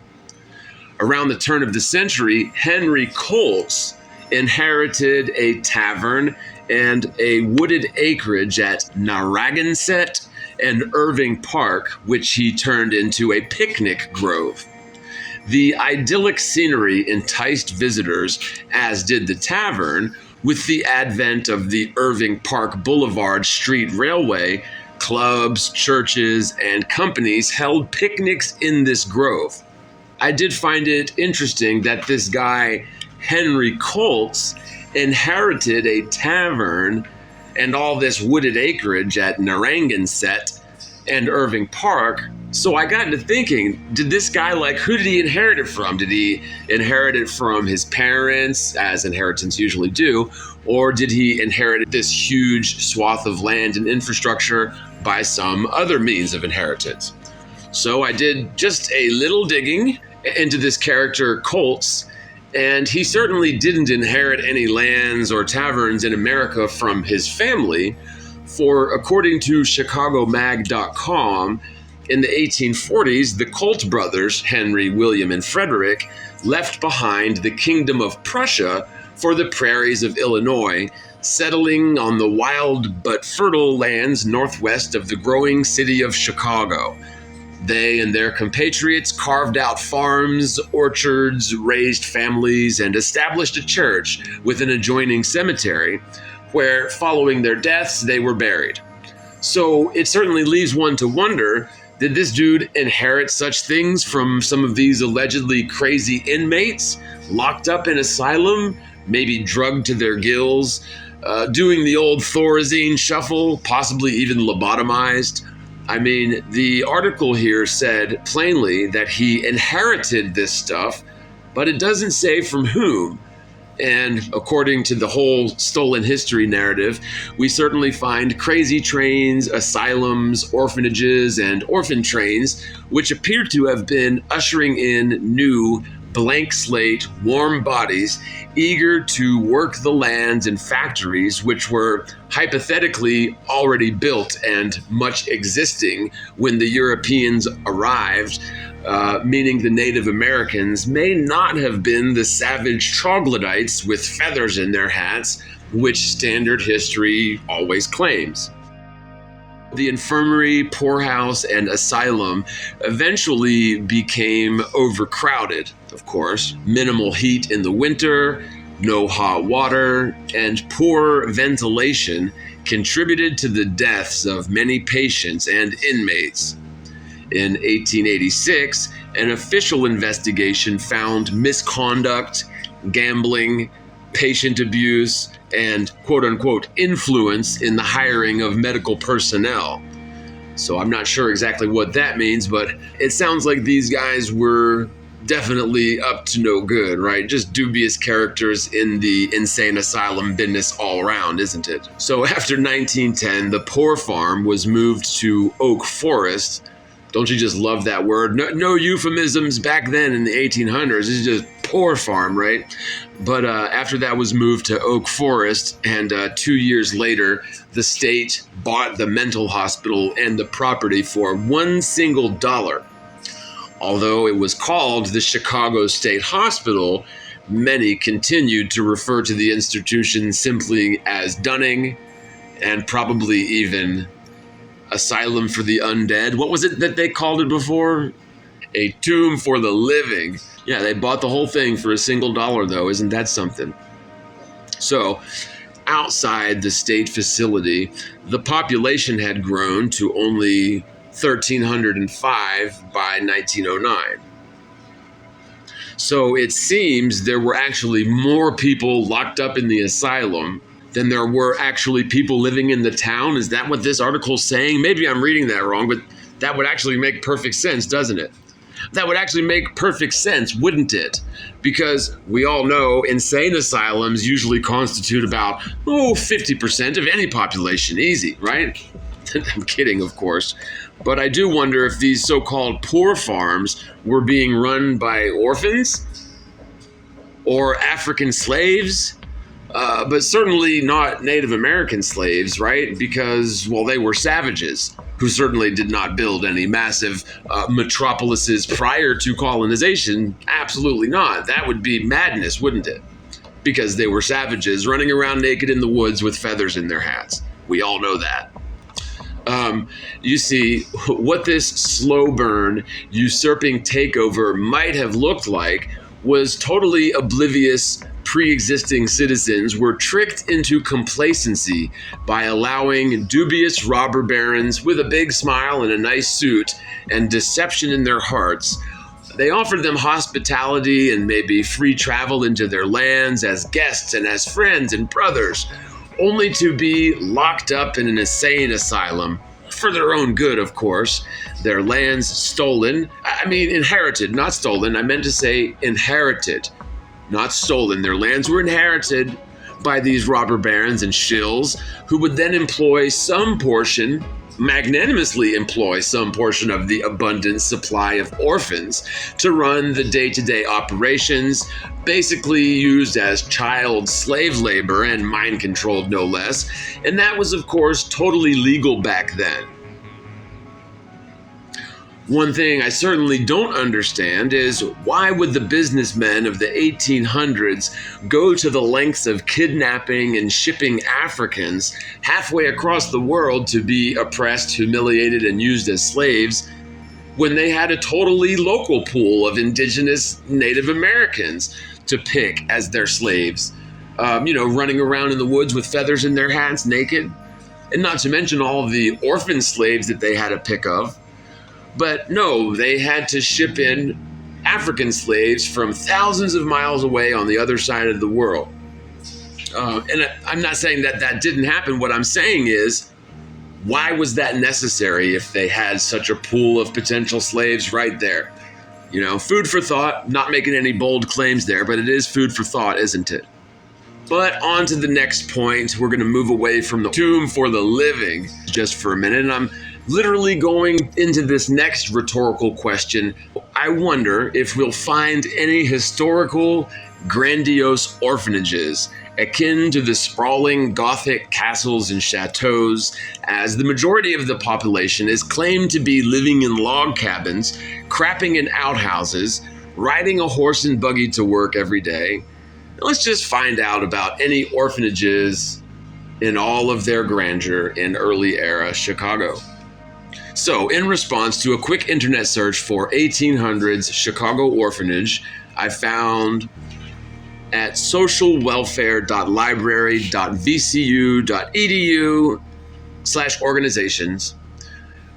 Around the turn of the century, Henry Colts inherited a tavern and a wooded acreage at Narragansett and Irving Park, which he turned into a picnic grove. The idyllic scenery enticed visitors, as did the tavern. With the advent of the Irving Park Boulevard Street Railway, clubs, churches, and companies held picnics in this grove. I did find it interesting that this guy, Henry Colts, inherited a tavern and all this wooded acreage at Narragansett and Irving Park. So I got into thinking, did this guy, who did he inherit it from? Did he inherit it from his parents, as inheritance usually do, or did he inherit this huge swath of land and infrastructure by some other means of inheritance? So I did just a little digging into this character, Colts, and he certainly didn't inherit any lands or taverns in America from his family, for according to ChicagoMag.com, in the 1840s, the Colt brothers, Henry, William, and Frederick, left behind the Kingdom of Prussia for the prairies of Illinois, settling on the wild but fertile lands northwest of the growing city of Chicago. They and their compatriots carved out farms, orchards, raised families, and established a church with an adjoining cemetery, where, following their deaths, they were buried. So it certainly leaves one to wonder, did this dude inherit such things from some of these allegedly crazy inmates, locked up in asylum, maybe drugged to their gills, doing the old Thorazine shuffle, possibly even lobotomized? I mean, the article here said plainly that he inherited this stuff, but it doesn't say from whom. And according to the whole stolen history narrative, we certainly find crazy trains, asylums, orphanages, and orphan trains, which appear to have been ushering in new, blank slate, warm bodies, eager to work the lands and factories which were hypothetically already built and much existing when the Europeans arrived, meaning the Native Americans may not have been the savage troglodytes with feathers in their hats, which standard history always claims. The infirmary, poorhouse, and asylum eventually became overcrowded, of course. Minimal heat in the winter, no hot water, and poor ventilation contributed to the deaths of many patients and inmates. In 1886, an official investigation found misconduct, gambling, patient abuse, and quote-unquote influence in the hiring of medical personnel. So I'm not sure exactly what that means, but it sounds like these guys were definitely up to no good, right? Just dubious characters in the insane asylum business all around, isn't it? So after 1910, the poor farm was moved to Oak Forest. Don't you just love that word? No euphemisms back then in the 1800s. It's just poor farm, right? But after that was moved to Oak Forest, and 2 years later, the state bought the mental hospital and the property for $1 single. Although it was called the Chicago State Hospital, many continued to refer to the institution simply as Dunning, and probably even Asylum for the Undead. What was it that they called it before? A tomb for the living. Yeah, they bought the whole thing for $1 single, though. Isn't that something? So, outside the state facility, the population had grown to only 1,305 by 1909. So it seems there were actually more people locked up in the asylum than there were actually people living in the town. Is that what this article's saying? Maybe I'm reading that wrong, but that would actually make perfect sense, doesn't it? That would actually make perfect sense, wouldn't it? Because we all know insane asylums usually constitute about 50% of any population, easy, right? I'm kidding, of course. But I do wonder if these so-called poor farms were being run by orphans or African slaves, but certainly not Native American slaves, right? Because, well, they were savages who certainly did not build any massive metropolises prior to colonization. Absolutely not. That would be madness, wouldn't it? Because they were savages running around naked in the woods with feathers in their hats. We all know that. You see, what this slow burn, usurping takeover might have looked like was totally oblivious pre-existing citizens were tricked into complacency by allowing dubious robber barons with a big smile and a nice suit and deception in their hearts. They offered them hospitality and maybe free travel into their lands as guests and as friends and brothers, only to be locked up in an insane asylum, for their own good, of course. Their lands stolen. Inherited, not stolen. I meant to say inherited, not stolen. Their lands were inherited by these robber barons and shills, who would then magnanimously employ some portion of the abundant supply of orphans to run the day-to-day operations, basically used as child slave labor and mind-controlled no less. And that was, of course, totally legal back then. One thing I certainly don't understand is why would the businessmen of the 1800s go to the lengths of kidnapping and shipping Africans halfway across the world to be oppressed, humiliated, and used as slaves when they had a totally local pool of indigenous Native Americans to pick as their slaves, running around in the woods with feathers in their hats, naked, and not to mention all of the orphan slaves that they had to pick of. But no, they had to ship in African slaves from thousands of miles away on the other side of the world. And I'm not saying that didn't happen. What I'm saying is, why was that necessary if they had such a pool of potential slaves right there? Food for thought, not making any bold claims there, but it is food for thought, isn't it? But on to the next point. We're going to move away from the tomb for the living just for a minute. And I'm literally going into this next rhetorical question. I wonder if we'll find any historical, grandiose orphanages akin to the sprawling Gothic castles and chateaus, as the majority of the population is claimed to be living in log cabins, crapping in outhouses, riding a horse and buggy to work every day. Let's just find out about any orphanages in all of their grandeur in early era Chicago. So, in response to a quick internet search for 1800s Chicago orphanage, I found at socialwelfare.library.vcu.edu/organizations,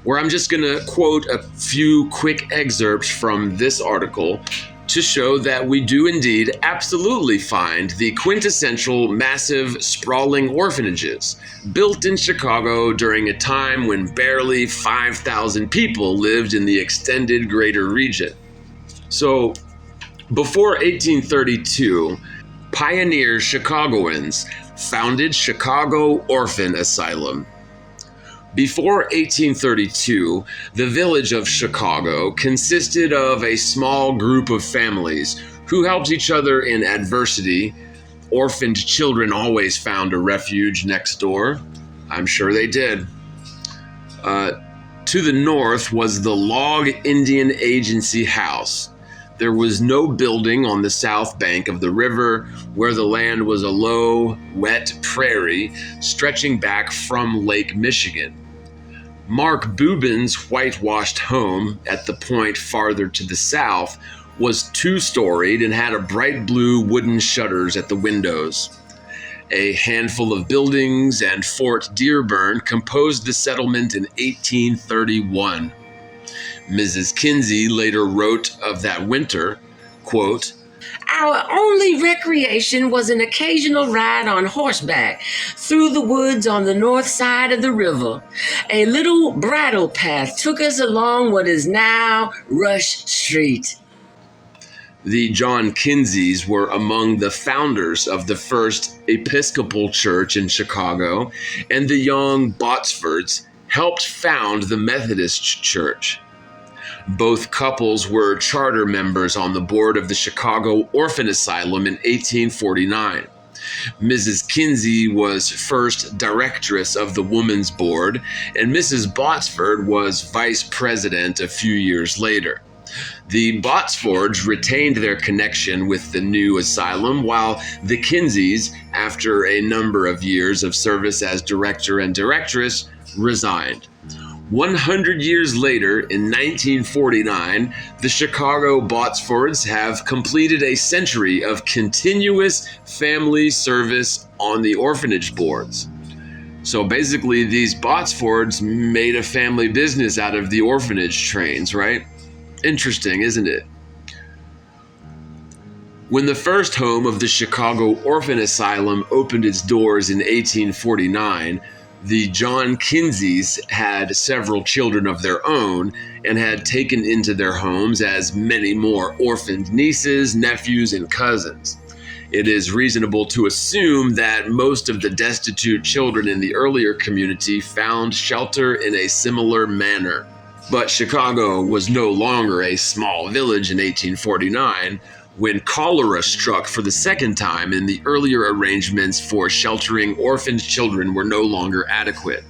where I'm just going to quote a few quick excerpts from this article to show that we do indeed absolutely find the quintessential massive sprawling orphanages built in Chicago during a time when barely 5,000 people lived in the extended greater region. So, before 1832, pioneer Chicagoans founded Chicago Orphan Asylum. Before 1832, the village of Chicago consisted of a small group of families who helped each other in adversity. Orphaned children always found a refuge next door. I'm sure they did. To the north was the Log Indian Agency House. There was no building on the south bank of the river, where the land was a low, wet prairie stretching back from Lake Michigan. Mark Boobin's whitewashed home at the point farther to the south was two-storied and had a bright blue wooden shutters at the windows. A handful of buildings and Fort Dearborn composed the settlement in 1831. Mrs. Kinsey later wrote of that winter, quote, "Our only recreation was an occasional ride on horseback through the woods on the north side of the river. A little bridle path took us along what is now Rush Street." The John Kinseys were among the founders of the first Episcopal Church in Chicago, and the young Botsfords helped found the Methodist Church. Both couples were charter members on the board of the Chicago Orphan Asylum in 1849. Mrs. Kinsey was first directress of the Women's Board, and Mrs. Botsford was vice president a few years later. The Botsfords retained their connection with the new asylum, while the Kinseys, after a number of years of service as director and directress, resigned. 100 years later, in 1949, the Chicago Botsfords have completed a century of continuous family service on the orphanage boards. So basically, these Botsfords made a family business out of the orphanage trains, right? Interesting, isn't it? When the first home of the Chicago Orphan Asylum opened its doors in 1849, the John Kinseys had several children of their own and had taken into their homes as many more orphaned nieces, nephews, and cousins. It is reasonable to assume that most of the destitute children in the earlier community found shelter in a similar manner. But Chicago was no longer a small village in 1849, when cholera struck for the second time and the earlier arrangements for sheltering orphaned children were no longer adequate.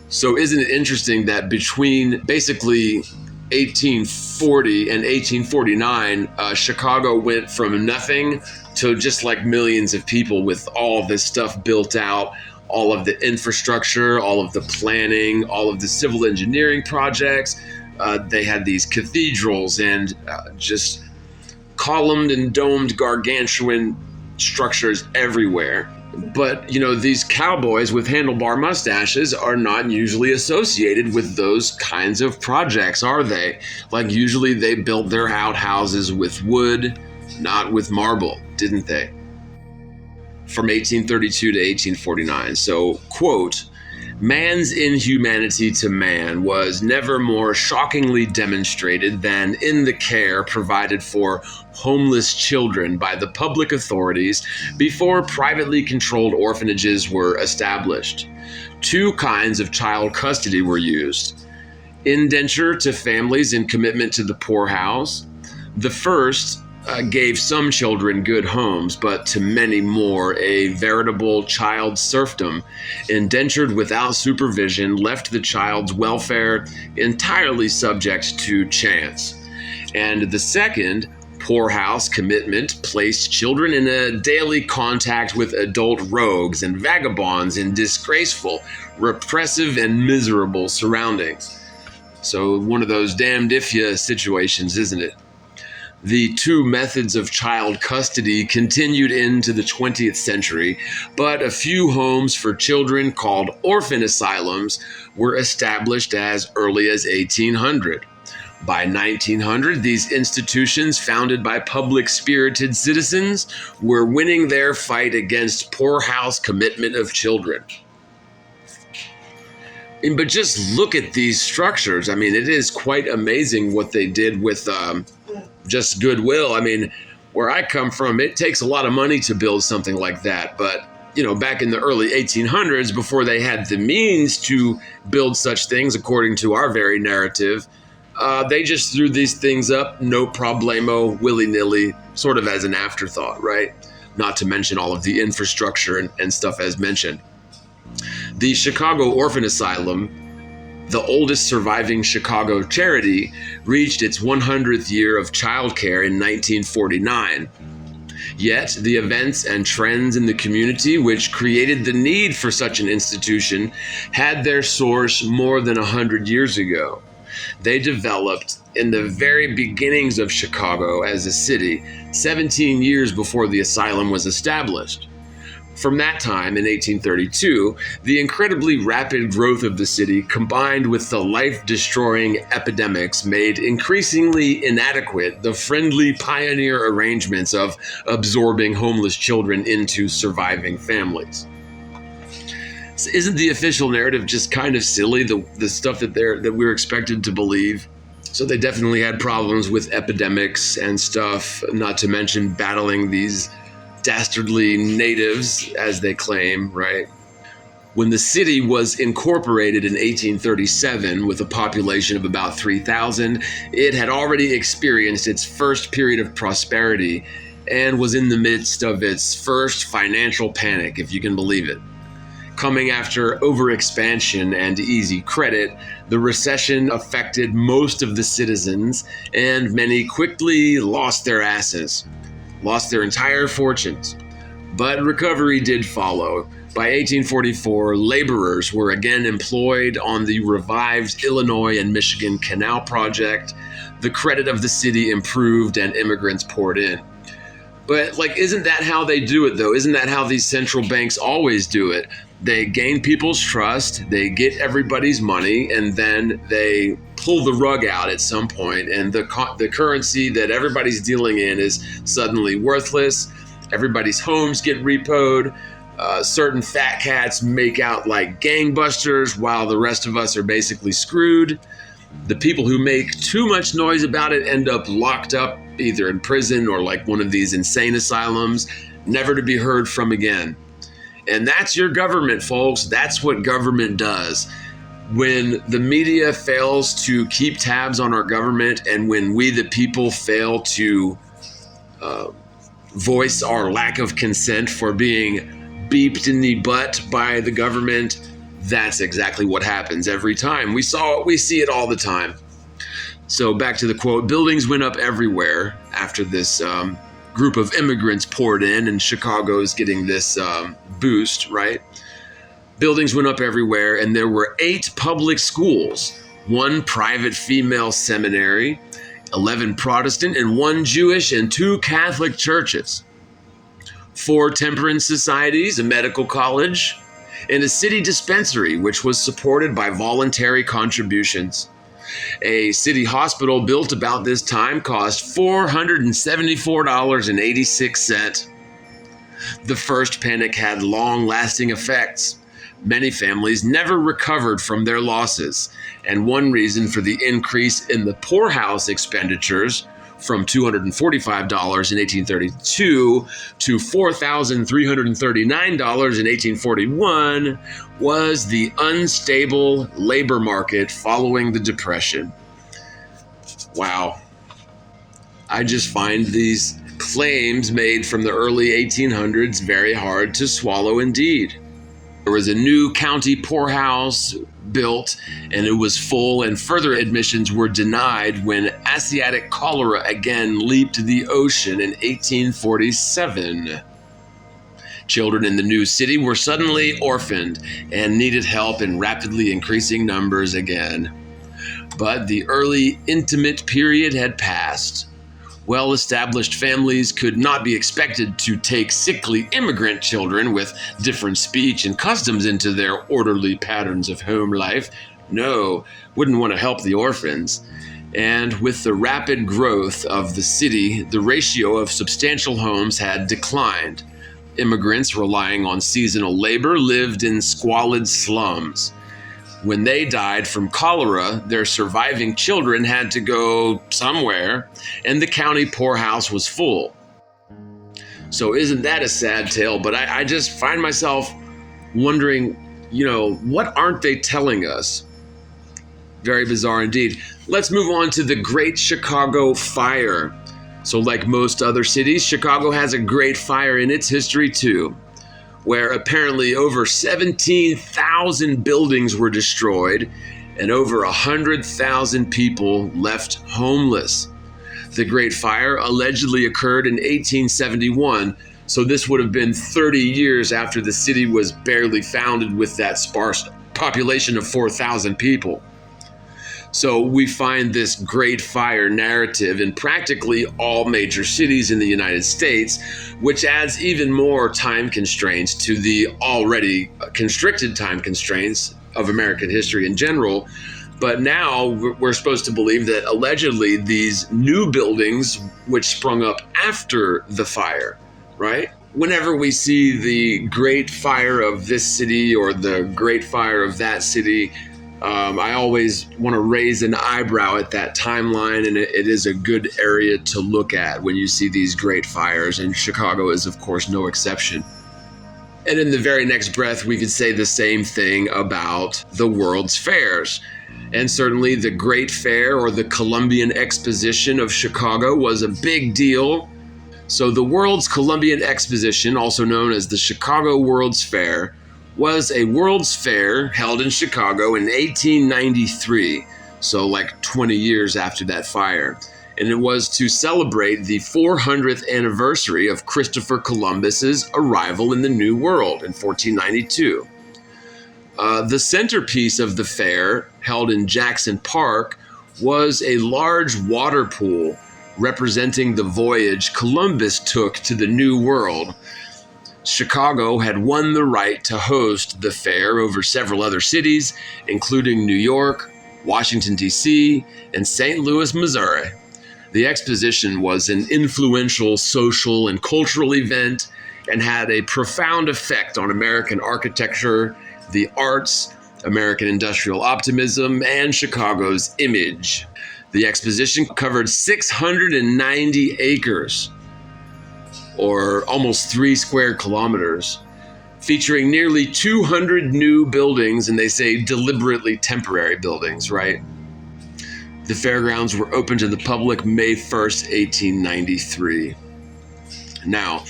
So isn't it interesting that between basically 1840 and 1849, Chicago went from nothing to just like millions of people with all this stuff built out, all of the infrastructure, all of the planning, all of the civil engineering projects. They had these cathedrals and just columned and domed gargantuan structures everywhere. But, you know, these cowboys with handlebar mustaches are not usually associated with those kinds of projects, are they? Like, usually they built their outhouses with wood, not with marble, didn't they? From 1832 to 1849. So, quote, "Man's inhumanity to man was never more shockingly demonstrated than in the care provided for homeless children by the public authorities before privately controlled orphanages were established. Two kinds of child custody were used: indenture to families in commitment to the poorhouse. The first gave some children good homes, but to many more a veritable child serfdom. Indentured without supervision left the child's welfare entirely subject to chance. And the second, poorhouse commitment, placed children in a daily contact with adult rogues and vagabonds in disgraceful, repressive, and miserable surroundings." So one of those damned if ya situations, isn't it? The two methods of child custody continued into the 20th century, but a few homes for children called orphan asylums were established as early as 1800. By 1900, these institutions, founded by public-spirited citizens, were winning their fight against poorhouse commitment of children. But just look at these structures. I mean, it is quite amazing what they did with just goodwill. I mean, where I come from, it takes a lot of money to build something like that. But, you know, back in the early 1800s, before they had the means to build such things, according to our very narrative, they just threw these things up, no problemo, willy-nilly, sort of as an afterthought, right? Not to mention all of the infrastructure and stuff as mentioned. The Chicago Orphan Asylum, the oldest surviving Chicago charity, reached its 100th year of childcare in 1949. Yet, the events and trends in the community which created the need for such an institution had their source more than 100 years ago. They developed in the very beginnings of Chicago as a city, 17 years before the asylum was established. From that time, in 1832, the incredibly rapid growth of the city combined with the life-destroying epidemics made increasingly inadequate the friendly pioneer arrangements of absorbing homeless children into surviving families. So isn't the official narrative just kind of silly, the stuff that we're expected to believe? So they definitely had problems with epidemics and stuff, not to mention battling these dastardly natives, as they claim, right? When the city was incorporated in 1837 with a population of about 3,000, it had already experienced its first period of prosperity and was in the midst of its first financial panic, if you can believe it. Coming after overexpansion and easy credit, the recession affected most of the citizens, and many quickly lost their asses. Lost their entire fortunes. But recovery did follow. By 1844, laborers were again employed on the revived Illinois and Michigan Canal Project. The credit of the city improved and immigrants poured in. But, like, isn't that how they do it, though? Isn't that how these central banks always do it? They gain people's trust, they get everybody's money, and then they pull the rug out at some point, and the currency that everybody's dealing in is suddenly worthless. Everybody's homes get repoed. Certain fat cats make out like gangbusters, while the rest of us are basically screwed. The people who make too much noise about it end up locked up, either in prison or like one of these insane asylums, never to be heard from again. And that's your government, folks. That's what government does. When the media fails to keep tabs on our government, and when we, the people, fail to voice our lack of consent for being beeped in the butt by the government, that's exactly what happens every time. We see it all the time. So back to the quote, buildings went up everywhere after this group of immigrants poured in, and Chicago is getting this boost, right? Buildings went up everywhere, and there were 8 public schools, 1 private female seminary, 11 Protestant and 1 Jewish, and 2 Catholic churches, 4 temperance societies, a medical college, and a city dispensary, which was supported by voluntary contributions. A city hospital built about this time cost $474.86. The first panic had long-lasting effects. Many families never recovered from their losses, and one reason for the increase in the poorhouse expenditures from $245 in 1832 to $4,339 in 1841 was the unstable labor market following the Depression. Wow. I just find these claims made from the early 1800s very hard to swallow indeed. There was a new county poorhouse built, and it was full, and further admissions were denied when Asiatic cholera again leaped the ocean in 1847. Children in the new city were suddenly orphaned and needed help in rapidly increasing numbers again. But the early intimate period had passed. Well-established families could not be expected to take sickly immigrant children with different speech and customs into their orderly patterns of home life. No, wouldn't want to help the orphans. And with the rapid growth of the city, the ratio of substantial homes had declined. Immigrants relying on seasonal labor lived in squalid slums. When they died from cholera, their surviving children had to go somewhere, and the county poorhouse was full. So isn't that a sad tale? But I just find myself wondering, what aren't they telling us? Very bizarre indeed. Let's move on to the Great Chicago Fire. So like most other cities, Chicago has a great fire in its history too, where apparently over 17,000 buildings were destroyed and over 100,000 people left homeless. The Great Fire allegedly occurred in 1871, so this would have been 30 years after the city was barely founded with that sparse population of 4,000 people. So we find this Great Fire narrative in practically all major cities in the United States, which adds even more time constraints to the already constricted time constraints of American history in general. But now we're supposed to believe that allegedly these new buildings, which sprung up after the fire, right? Whenever we see the Great Fire of this city or the Great Fire of that city, I always want to raise an eyebrow at that timeline, and it is a good area to look at when you see these great fires, and Chicago is, of course, no exception. And in the very next breath, we could say the same thing about the World's Fairs. And certainly the Great Fair, or the Columbian Exposition of Chicago, was a big deal. So the World's Columbian Exposition, also known as the Chicago World's Fair, was a World's Fair held in Chicago in 1893, so like 20 years after that fire. And it was to celebrate the 400th anniversary of Christopher Columbus's arrival in the New World in 1492. The centerpiece of the fair, held in Jackson Park, was a large water pool representing the voyage Columbus took to the New World. Chicago had won the right to host the fair over several other cities, including New York, Washington, D.C., and St. Louis, Missouri. The exposition was an influential social and cultural event and had a profound effect on American architecture, the arts, American industrial optimism, and Chicago's image. The exposition covered 690 acres, or almost 3 square kilometers, featuring nearly 200 new buildings, and they say deliberately temporary buildings, right? The fairgrounds were open to the public May 1st, 1893. Now,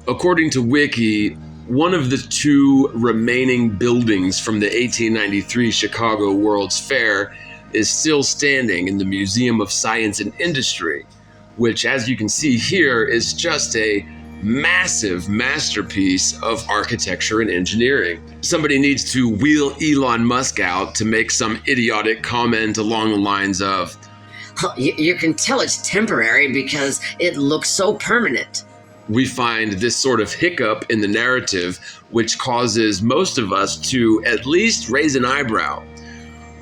according to Wiki, one of the 2 remaining buildings from the 1893 Chicago World's Fair is still standing in the Museum of Science and Industry, which, as you can see here, is just a massive masterpiece of architecture and engineering. Somebody needs to wheel Elon Musk out to make some idiotic comment along the lines of, You can tell it's temporary because it looks so permanent. We find this sort of hiccup in the narrative, which causes most of us to at least raise an eyebrow,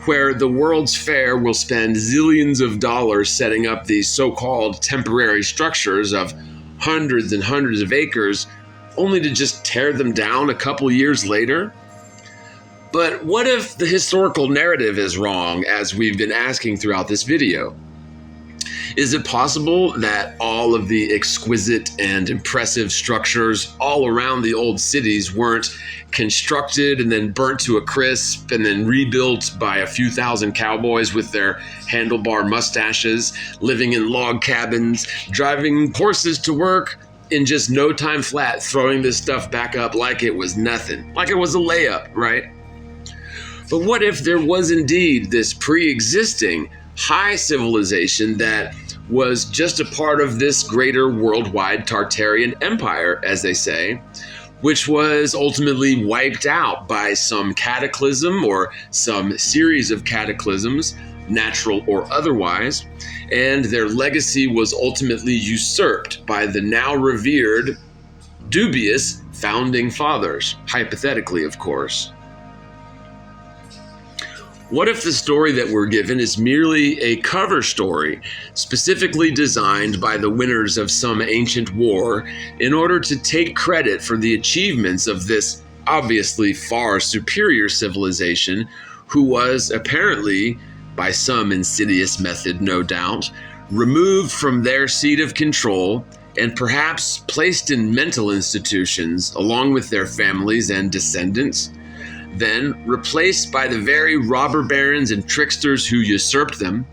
where the World's Fair will spend zillions of dollars setting up these so-called temporary structures of hundreds and hundreds of acres, only to just tear them down a couple years later. But what if the historical narrative is wrong, as we've been asking throughout this video? Is it possible that all of the exquisite and impressive structures all around the old cities weren't constructed and then burnt to a crisp and then rebuilt by a few thousand cowboys with their handlebar mustaches, living in log cabins, driving horses to work in just no time flat, throwing this stuff back up like it was nothing, like it was a layup, right? But what if there was indeed this pre-existing high civilization that was just a part of this greater worldwide Tartarian empire, as they say, which was ultimately wiped out by some cataclysm or some series of cataclysms, natural or otherwise, and their legacy was ultimately usurped by the now revered, dubious founding fathers, hypothetically, of course. What if the story that we're given is merely a cover story, specifically designed by the winners of some ancient war in order to take credit for the achievements of this obviously far superior civilization, who was apparently, by some insidious method no doubt, removed from their seat of control and perhaps placed in mental institutions along with their families and descendants, then replaced by the very robber barons and tricksters who usurped them,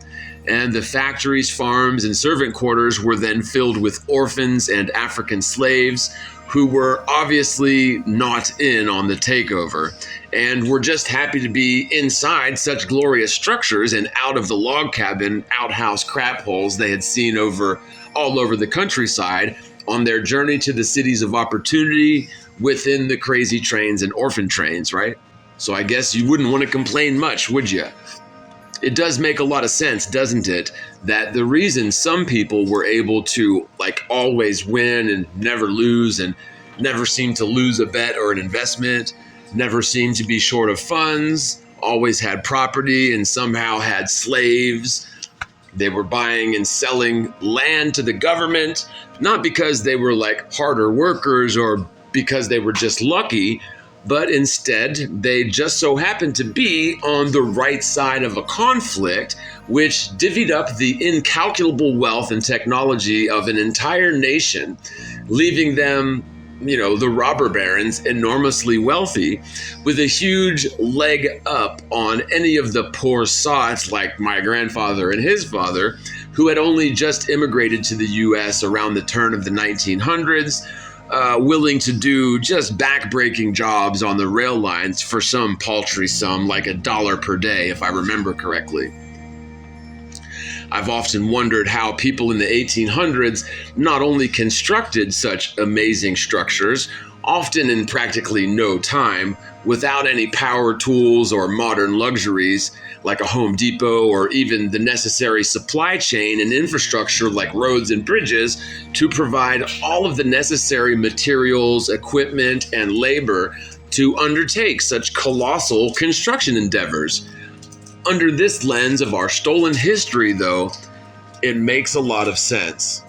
and the factories, farms, and servant quarters were then filled with orphans and African slaves who were obviously not in on the takeover and were just happy to be inside such glorious structures and out of the log cabin outhouse crap holes they had seen all over the countryside on their journey to the cities of opportunity within the crazy trains and orphan trains, right? So I guess you wouldn't want to complain much, would you? It does make a lot of sense, doesn't it, that the reason some people were able to always win and never lose and never seem to lose a bet or an investment, never seemed to be short of funds, always had property and somehow had slaves. They were buying and selling land to the government, not because they were harder workers or because they were just lucky, but instead they just so happened to be on the right side of a conflict which divvied up the incalculable wealth and technology of an entire nation, leaving them, the robber barons, enormously wealthy, with a huge leg up on any of the poor sots like my grandfather and his father, who had only just immigrated to the US around the turn of the 1900s, willing to do just back-breaking jobs on the rail lines for some paltry sum, like $1 per day, if I remember correctly. I've often wondered how people in the 1800s not only constructed such amazing structures, often in practically no time, without any power tools or modern luxuries like a Home Depot or even the necessary supply chain and infrastructure like roads and bridges to provide all of the necessary materials, equipment, and labor to undertake such colossal construction endeavors. Under this lens of our stolen history, though, it makes a lot of sense.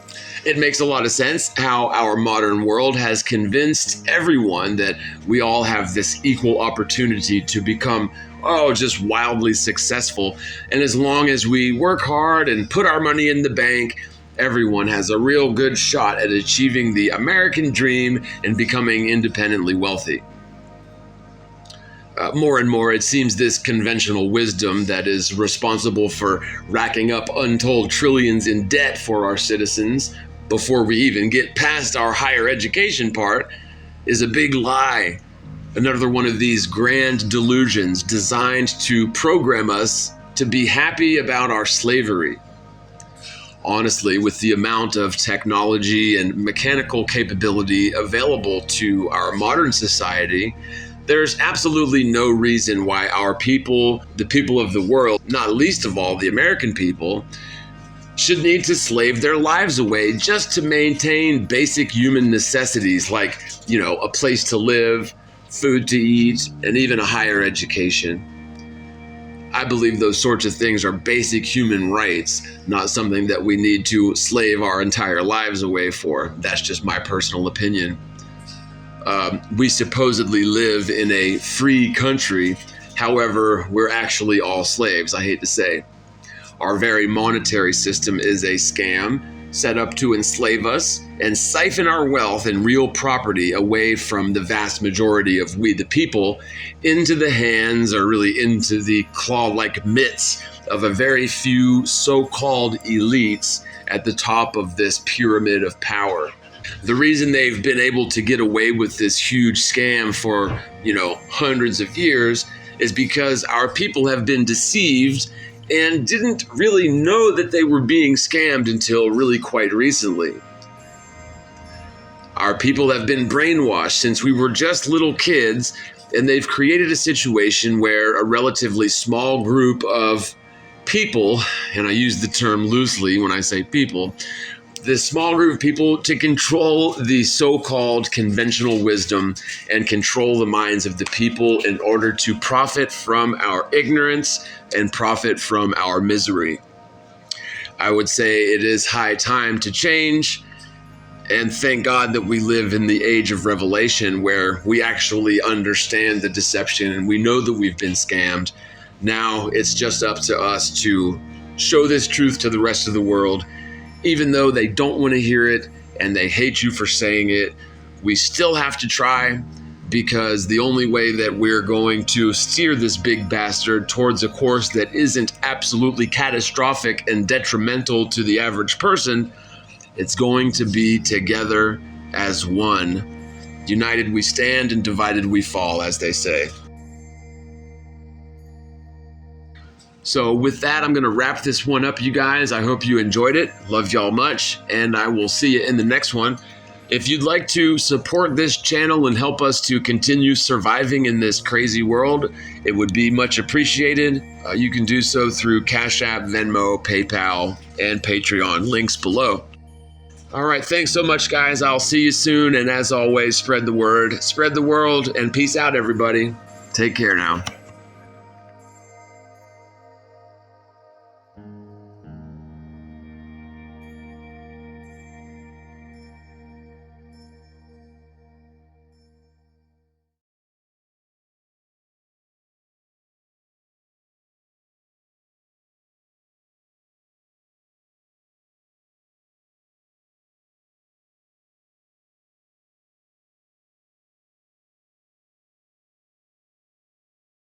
It makes a lot of sense how our modern world has convinced everyone that we all have this equal opportunity to become, just wildly successful. And as long as we work hard and put our money in the bank, everyone has a real good shot at achieving the American dream and becoming independently wealthy. More and more, it seems this conventional wisdom that is responsible for racking up untold trillions in debt for our citizens before we even get past our higher education part is a big lie. Another one of these grand delusions designed to program us to be happy about our slavery. Honestly, with the amount of technology and mechanical capability available to our modern society, there's absolutely no reason why our people, the people of the world, not least of all the American people, should need to slave their lives away just to maintain basic human necessities like, a place to live, food to eat, and even a higher education. I believe those sorts of things are basic human rights, not something that we need to slave our entire lives away for. That's just my personal opinion. We supposedly live in a free country. However, we're actually all slaves, I hate to say. Our very monetary system is a scam set up to enslave us and siphon our wealth and real property away from the vast majority of we the people into the hands, or really into the claw-like mitts of a very few so-called elites at the top of this pyramid of power. The reason they've been able to get away with this huge scam for, hundreds of years is because our people have been deceived and didn't really know that they were being scammed until really quite recently. Our people have been brainwashed since we were just little kids, and they've created a situation where a relatively small group of people, and I use the term loosely when I say people, this small group of people to control the so-called conventional wisdom and control the minds of the people in order to profit from our ignorance and profit from our misery. I would say it is high time to change, and thank God that we live in the age of revelation where we actually understand the deception and we know that we've been scammed. Now it's just up to us to show this truth to the rest of the world. Even though they don't want to hear it and they hate you for saying it, we still have to try, because the only way that we're going to steer this big bastard towards a course that isn't absolutely catastrophic and detrimental to the average person, it's going to be together as one. United we stand and divided we fall, as they say. So with that, I'm going to wrap this one up, you guys. I hope you enjoyed it. Love y'all much, and I will see you in the next one. If you'd like to support this channel and help us to continue surviving in this crazy world, it would be much appreciated. You can do so through Cash App, Venmo, PayPal, and Patreon. Links below. All right, thanks so much, guys. I'll see you soon, and as always, spread the word, spread the world, and peace out, everybody. Take care now.